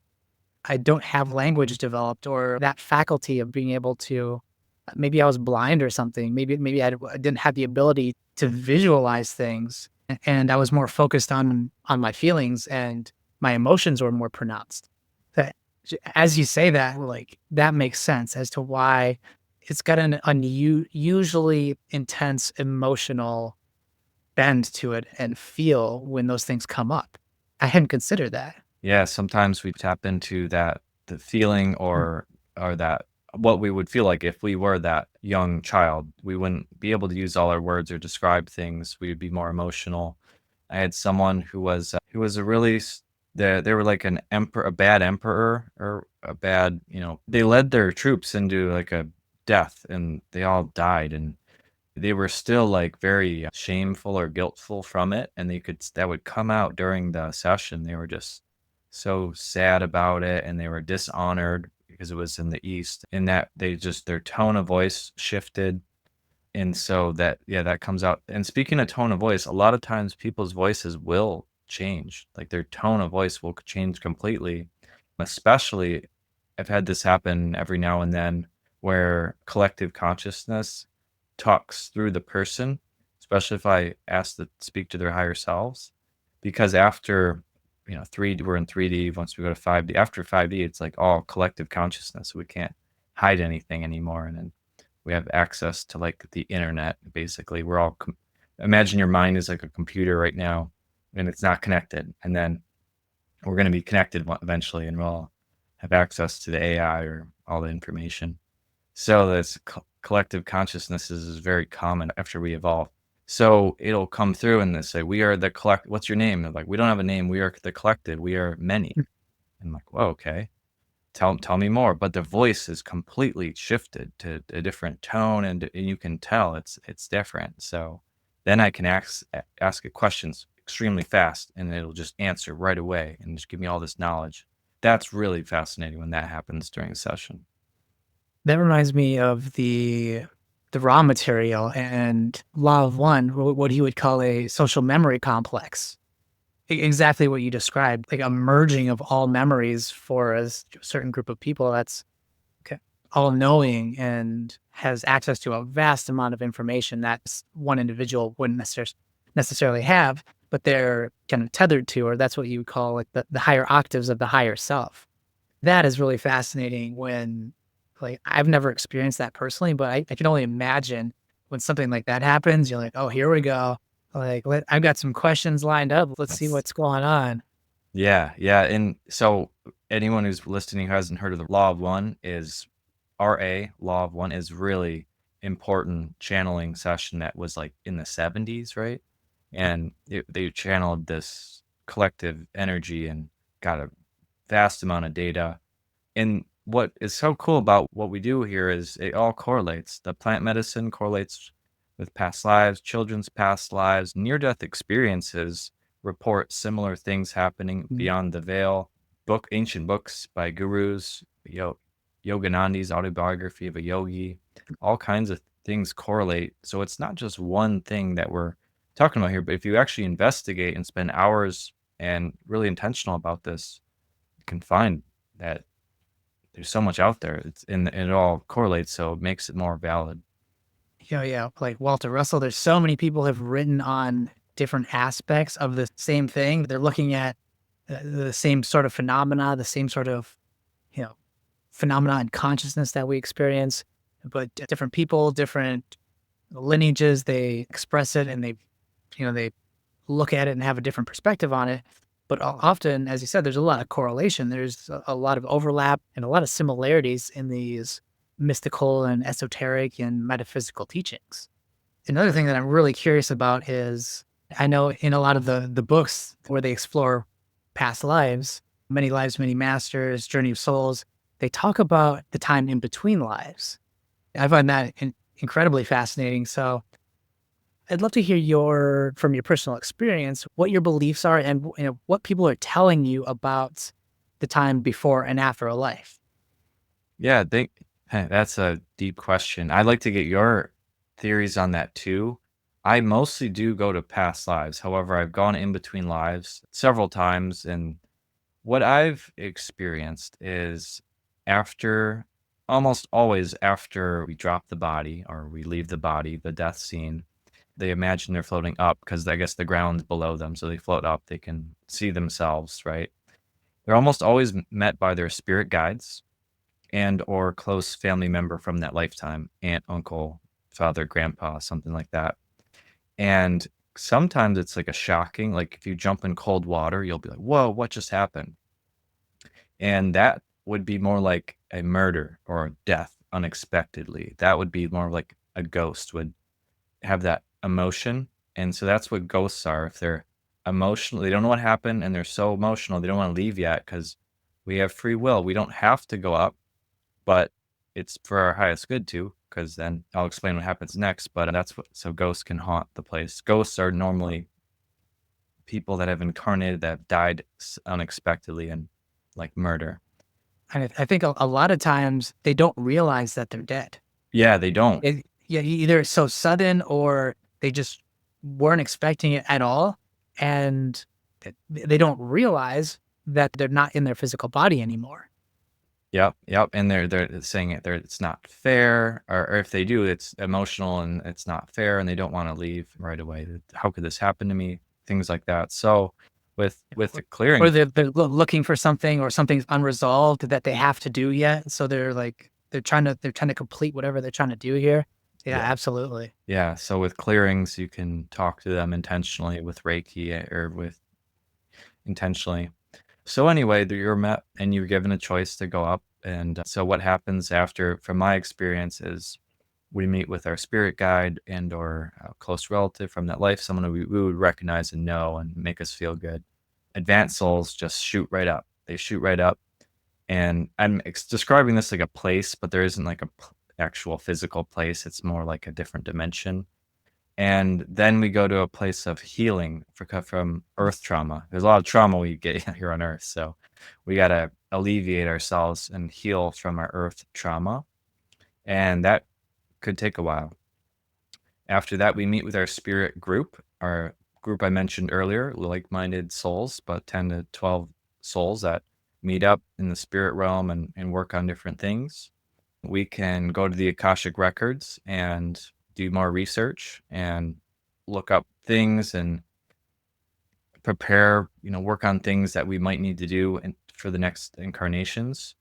I don't have language developed or that faculty of being able to. Maybe I was blind or something. I didn't have the ability to visualize things, and I was more focused on my feelings, and my emotions were more pronounced. That, as you say that, like that makes sense as to why it's got an unusually intense emotional bend to it and feel when those things come up. I hadn't considered that. Yeah, sometimes we tap into the feeling Mm. or that what we would feel like if we were that young child. We wouldn't be able to use all our words or describe things. We would be more emotional. I had someone who was a really they were like an emperor, a bad emperor or a bad, they led their troops into like a death and they all died and they were still like very shameful or guiltful from it and that would come out during the session. They were just so sad about it and they were dishonored because it was in the east and that their tone of voice shifted and so that comes out. And speaking of tone of voice, a lot of times people's voices will change, like their tone of voice will change completely, especially I've had this happen every now and then where collective consciousness talks through the person, especially if I ask to speak to their higher selves. Because after, 3D, we're in 3D. Once we go to 5D, after 5D, it's like all collective consciousness. We can't hide anything anymore. And then we have access to like the internet. Basically, we're all, imagine your mind is like a computer right now and it's not connected. And then we're going to be connected eventually and we'll have access to the AI or all the information. So this collective consciousness is very common after we evolve. So it'll come through and they say, we are the collect. What's your name? They're like, we don't have a name. We are the collective. We are many. I'm like, whoa, okay. Tell me more. But the voice is completely shifted to a different tone, and you can tell it's different. So then I can ask it questions extremely fast, and it'll just answer right away and just give me all this knowledge. That's really fascinating when that happens during a session. That reminds me of the raw material and Law of One, what he would call a social memory complex. Exactly what you described, like a merging of all memories for a certain group of people that's all knowing and has access to a vast amount of information that one individual wouldn't necessarily have, but they're kind of tethered to, or that's what you would call like the higher octaves of the higher self. That is really fascinating when, like, I've never experienced that personally, but I can only imagine when something like that happens, you're like, oh, here we go. Like, I've got some questions lined up. Let's see That's what's going on. Yeah, yeah. And so anyone who's listening who hasn't heard of the Law of One is RA, Law of One is really important channeling session that was like in the 70s, right? And they channeled this collective energy and got a vast amount of data. And what is so cool about what we do here is it all correlates. The plant medicine correlates with past lives, children's past lives, near-death experiences report similar things happening Mm. beyond the veil. Ancient books by gurus, Yoganandi's autobiography of a yogi, all kinds of things correlate. So it's not just one thing that we're talking about here, but if you actually investigate and spend hours and really intentional about this, you can find that there's so much out there. And it all correlates, so it makes it more valid. Yeah, yeah. Like Walter Russell, there's so many people have written on different aspects of the same thing. They're looking at the same sort of phenomena, the same sort of, you know, phenomena and consciousness that we experience, but different people, different lineages, they express it and they look at it and have a different perspective on it. But often, as you said, there's a lot of correlation. There's a lot of overlap and a lot of similarities in these mystical and esoteric and metaphysical teachings. Another thing that I'm really curious about is I know in a lot of the books where they explore past lives, many masters, journey of souls, they talk about the time in between lives. I find that incredibly fascinating. So I'd love to hear from your personal experience, what your beliefs are and what people are telling you about the time before and after a life. Yeah, that's a deep question. I'd like to get your theories on that too. I mostly do go to past lives. However, I've gone in between lives several times, and what I've experienced is after almost always after we drop the body or we leave the body, the death scene, they imagine they're floating up because I guess the ground's below them, so they float up. They can see themselves, right? They're almost always met by their spirit guides and or close family member from that lifetime, aunt, uncle, father, grandpa, something like that. And sometimes it's like a shocking, like if you jump in cold water, you'll be like, whoa, what just happened? And that would be more like a murder or a death unexpectedly. That would be more like a ghost would have that emotion. And so that's what ghosts are. If they're emotional, they don't know what happened and they're so emotional, they don't want to leave yet because we have free will. We don't have to go up, but it's for our highest good too, because then I'll explain what happens next. But that's what, so ghosts can haunt the place. Ghosts are normally people that have incarnated that have died unexpectedly and like murder. And I think a lot of times they don't realize that they're dead. Yeah, they don't. Yeah, either it's so sudden or they just weren't expecting it at all. And they don't realize that they're not in their physical body anymore. Yep, yep, and they're saying it's not fair, or if they do, it's emotional and it's not fair, and they don't wanna leave right away. "How could this happen to me?" Things like that. So, with the Or clearing. they're looking for something, or something's unresolved that they have to do yet. So they're trying to complete whatever they're trying to do here. Yeah, Yeah. absolutely. Yeah, so with clearings, you can talk to them intentionally with Reiki, or with intentionally. So anyway, you're met and you're given a choice to go up. And so what happens after, from my experience, is we meet with our spirit guide and or a close relative from that life, someone we would recognize and know and make us feel good. Advanced souls just shoot right up. They shoot right up. And I'm describing this like a place, but there isn't like a actual physical place. It's more like a different dimension. And then we go to a place of healing from earth trauma. There's a lot of trauma we get here on earth, so we gotta alleviate ourselves and heal from our earth trauma, and that could take a while. After that, we meet with our spirit group, our group I mentioned earlier, like-minded souls, about 10 to 12 souls that meet up in the spirit realm and work on different things. We can go to the Akashic records and do more research and look up things and prepare, work on things that we might need to do for the next incarnations.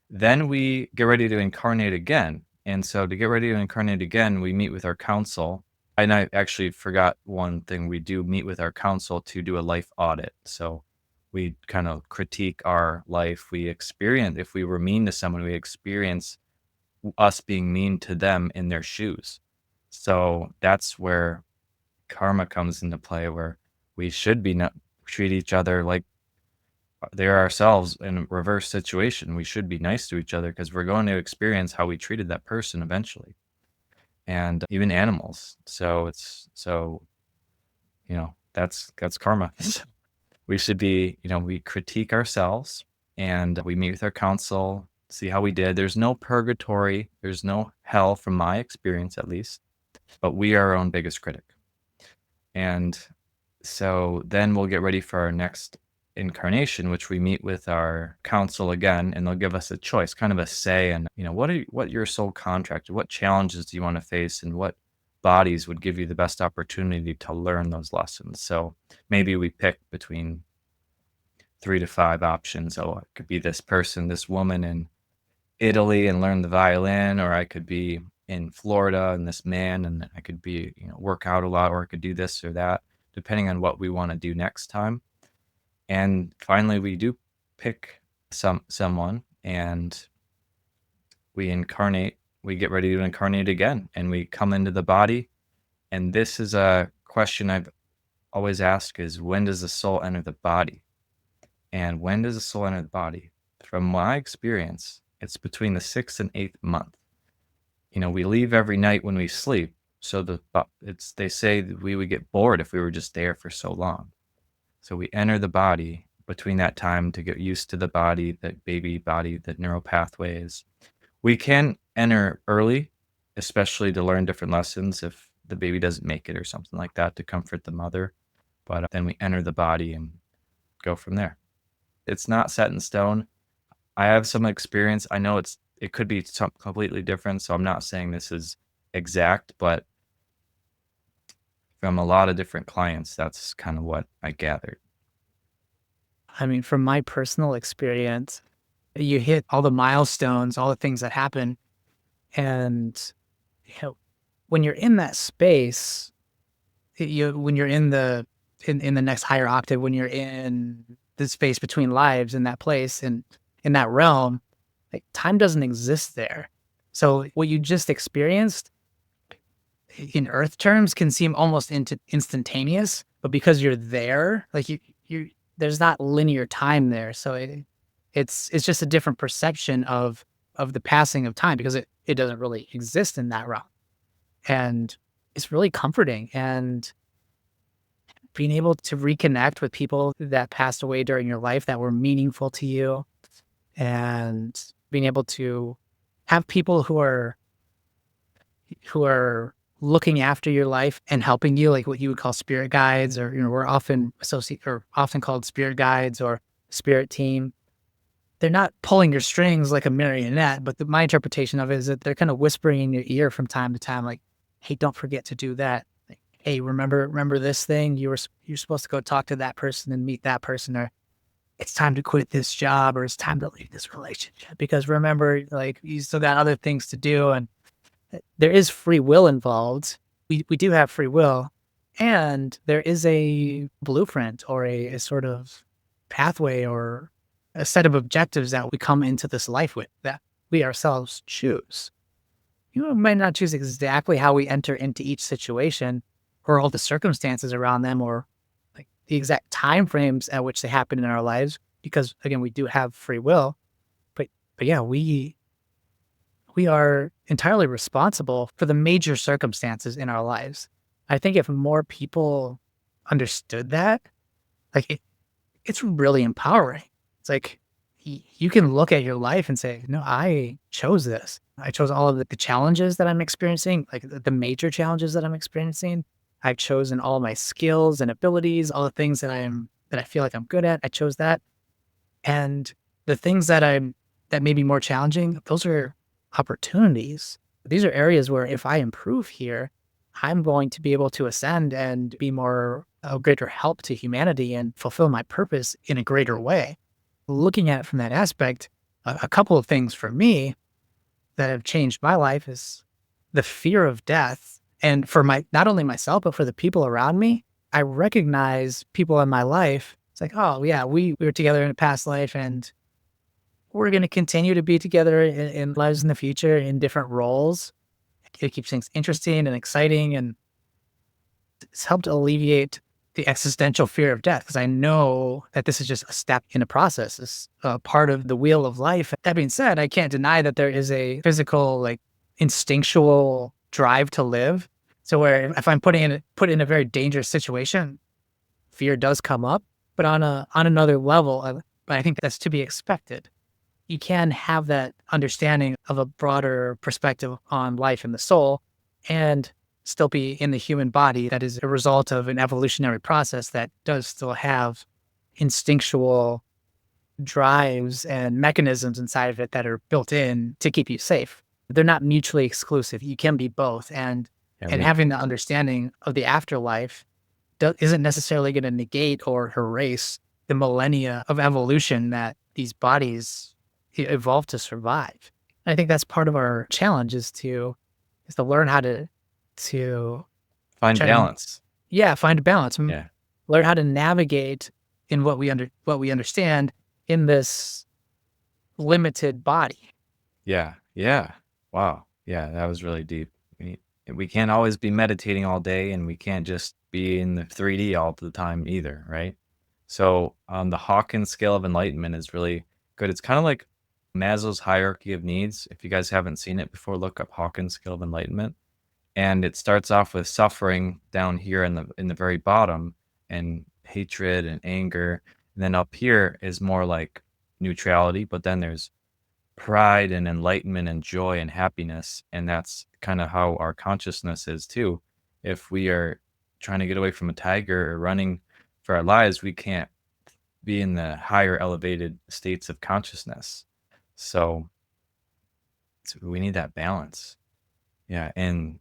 Then we get ready to incarnate again. And so to get ready to incarnate again, we meet with our council. And I actually forgot one thing. We do meet with our council to do a life audit. So we kind of critique our life. We experience, if we were mean to someone, we experience us being mean to them in their shoes. So that's where karma comes into play, where we should be not treat each other like they're ourselves in a reverse situation. We should be nice to each other because we're going to experience how we treated that person eventually, and even animals. So that's karma. We should be, we critique ourselves and we meet with our council, see how we did. There's no purgatory, there's no hell from my experience at least, but we are our own biggest critic. And so then we'll get ready for our next incarnation, which we meet with our council again, and they'll give us a choice, kind of a say, and what your soul contract, what challenges do you want to face, and what bodies would give you the best opportunity to learn those lessons. So maybe we pick between 3 to 5 options. Oh, it could be this person, this woman in Italy and learn the violin, or I could be in Florida and this man, and I could be, work out a lot, or I could do this or that, depending on what we want to do next time. And finally, we do pick someone, and we incarnate. We get ready to incarnate again, and we come into the body. And this is a question I've always asked: is when does the soul enter the body? And when does the soul enter the body? From my experience, it's between the 6th and 8th month. We leave every night when we sleep. So they say that we would get bored if we were just there for so long. So we enter the body between that time to get used to the body, the baby body, the neural pathways. We can enter early, especially to learn different lessons if the baby doesn't make it or something like that, to comfort the mother. But then we enter the body and go from there. It's not set in stone. I have some experience. I know it could be something completely different, so I'm not saying this is exact, but from a lot of different clients, that's kind of what I gathered. I mean, from my personal experience, you hit all the milestones, all the things that happen, and you know, when you're in that space, when you're in in the next higher octave, when you're in the space between lives in that place and in that realm, like time doesn't exist there. So what you just experienced in Earth terms can seem almost instantaneous, but because you're there, like you there's not linear time there. So it's just a different perception of the passing of time because it doesn't really exist in that realm. And it's really comforting, and being able to reconnect with people that passed away during your life that were meaningful to you, and being able to have people who are looking after your life and helping you, like what you would call spirit guides, or we're often often called spirit guides or spirit team. they're not pulling your strings like a marionette, but my interpretation of it is that they're kind of whispering in your ear from time to time, like, "Hey, don't forget to do that. Like, hey, remember this thing? You're supposed to go talk to that person and meet that person, or it's time to quit this job, or it's time to leave this relationship because remember, like, you still got other things to do." And there is free will involved. We do have free will, and there is a blueprint or a sort of pathway or a set of objectives that we come into this life with that we ourselves choose. You might not choose exactly how we enter into each situation or all the circumstances around them or like the exact time frames at which they happen in our lives because again we do have free will. But yeah, we are entirely responsible for the major circumstances in our lives. I think if more people understood that, like it's really empowering. It's like you can look at your life and say, "No, I chose this. I chose all of the challenges that I'm experiencing, like the major challenges that I'm experiencing. I've chosen all my skills and abilities, all the things that I feel like I'm good at. I chose that, and the things that may be more challenging, those are opportunities. These are areas where if I improve here, I'm going to be able to ascend and be more a greater help to humanity and fulfill my purpose in a greater way." Looking at it from that aspect, a couple of things for me that have changed my life is the fear of death. And for my not only myself, but for the people around me, I recognize people in my life. It's like, oh yeah, we were together in a past life and we're going to continue to be together in lives in the future in different roles. It keeps things interesting and exciting, and it's helped alleviate the existential fear of death because I know that this is just a step in a process. It's a part of the wheel of life. That being said, I can't deny that there is a physical, like instinctual drive to live. So where if I'm put in a very dangerous situation, fear does come up, but on another level, but I think that's to be expected. You can have that understanding of a broader perspective on life and the soul and still be in the human body that is a result of an evolutionary process that does still have instinctual drives and mechanisms inside of it that are built in to keep you safe. They're not mutually exclusive. You can be both. Yeah, And having the understanding of the afterlife isn't necessarily going to negate or erase the millennia of evolution that these bodies evolved to survive. And I think that's part of our challenge is to learn how to find try to balance. yeah find a balance, Yeah. learn how to navigate in what we understand in this limited body. Yeah. Yeah. Wow. Yeah, that was really deep. We can't always be meditating all day and we can't just be in the 3D all the time either, right? So, the Hawkins scale of enlightenment is really good. It's kind of like Maslow's hierarchy of needs. If you guys haven't seen it before, look up Hawkins scale of enlightenment. And it starts off with suffering down here in the very bottom and hatred and anger. And then up here is more like neutrality, but then there's pride and enlightenment and joy and happiness. And that's kind of how our consciousness is too. If we are trying to get away from a tiger or running for our lives, we can't be in the higher elevated states of consciousness. So we need that balance. Yeah. And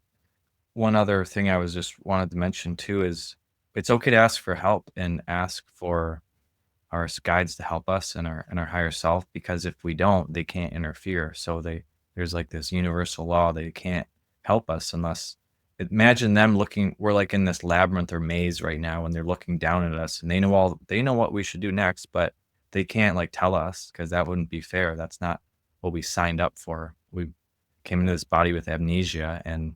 one other thing I was just wanted to mention too is it's okay to ask for help and ask for our guides to help us and our higher self, because if we don't, they can't interfere. So there's like this universal law, they can't help us unless imagine them looking, we're like in this labyrinth or maze right now and they're looking down at us and they know what we should do next, but they can't like tell us because that wouldn't be fair. That's not what we signed up for. We came into this body with amnesia and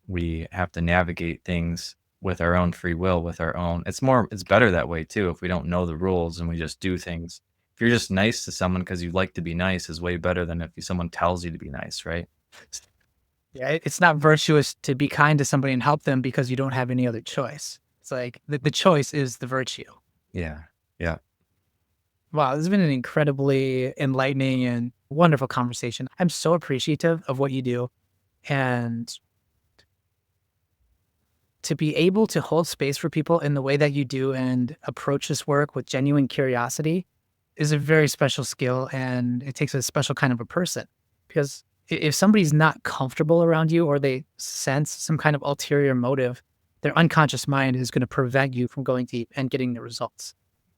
we have to navigate things with our own free will, with our own it's better that way too. If we don't know the rules and we just do things, if you're just nice to someone because you like to be nice, is way better than if someone tells you to be nice, right? Yeah, it's not virtuous to be kind to somebody and help them because you don't have any other choice. It's like the choice is the virtue. Yeah, yeah. Wow, this has been an incredibly enlightening and wonderful conversation. I'm so appreciative of what you do. And to be able to hold space for people in the way that you do and approach this work with genuine curiosity is a very special skill, and it takes a special kind of a person, because if somebody's not comfortable around you or they sense some kind of ulterior motive, their unconscious mind is going to prevent you from going deep and getting the results.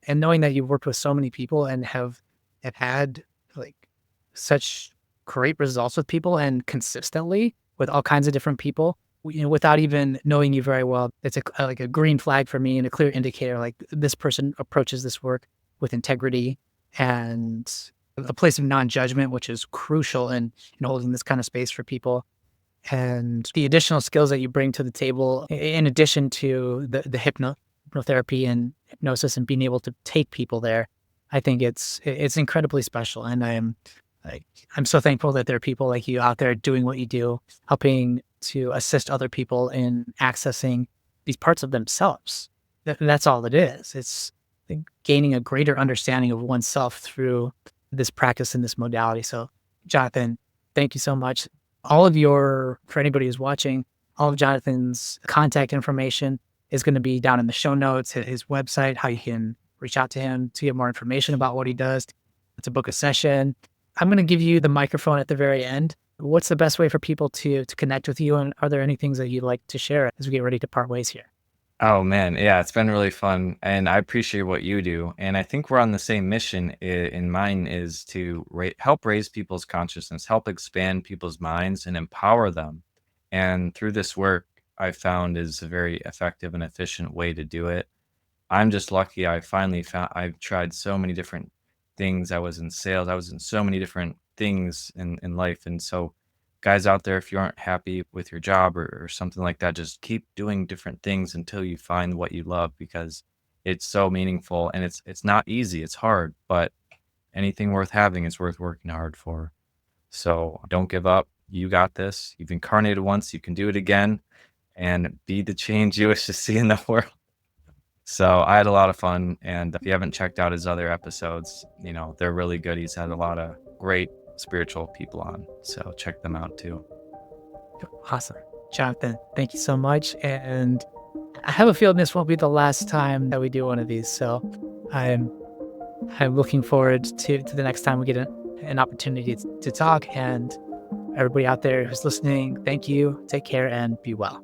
And knowing that you've worked with so many people and have had like such great results with people and consistently with all kinds of different people, without even knowing you very well, it's like a green flag for me and a clear indicator. Like, this person approaches this work with integrity and a place of non-judgment, which is crucial in holding this kind of space for people. And the additional skills that you bring to the table, in addition to the hypnotherapy and hypnosis and being able to take people there, I think it's incredibly special. And I'm so thankful that there are people like you out there doing what you do, helping to assist other people in accessing these parts of themselves. That's all it is. It's gaining a greater understanding of oneself through this practice and this modality. So, Jonathan, thank you so much. For anybody who's watching, all of Jonathan's contact information is going to be down in the show notes, his website, how you can reach out to him to get more information about what he does, to book a session. I'm going to give you the microphone at the very end. What's the best way for people to connect with you? And are there any things that you'd like to share as we get ready to part ways here? Oh man, yeah, it's been really fun, and I appreciate what you do. And I think we're on the same mission. In mine is to help raise people's consciousness, help expand people's minds, and empower them. And through this work, I found is a very effective and efficient way to do it. I'm just lucky. I finally found. I've tried so many different things. I was in sales. I was in so many different things in life, and so guys out there, if you aren't happy with your job or something like that, just keep doing different things until you find what you love, because it's so meaningful, and it's not easy. It's hard, but anything worth having is worth working hard for. So don't give up. You got this. You've incarnated once. You can do it again and be the change you wish to see in the world. So I had a lot of fun. And if you haven't checked out his other episodes, they're really good. He's had a lot of great spiritual people on. So check them out too. Awesome. Jonathan, thank you so much. And I have a feeling this won't be the last time that we do one of these. So I'm looking forward to the next time we get an opportunity to talk. And everybody out there who's listening, thank you. Take care and be well.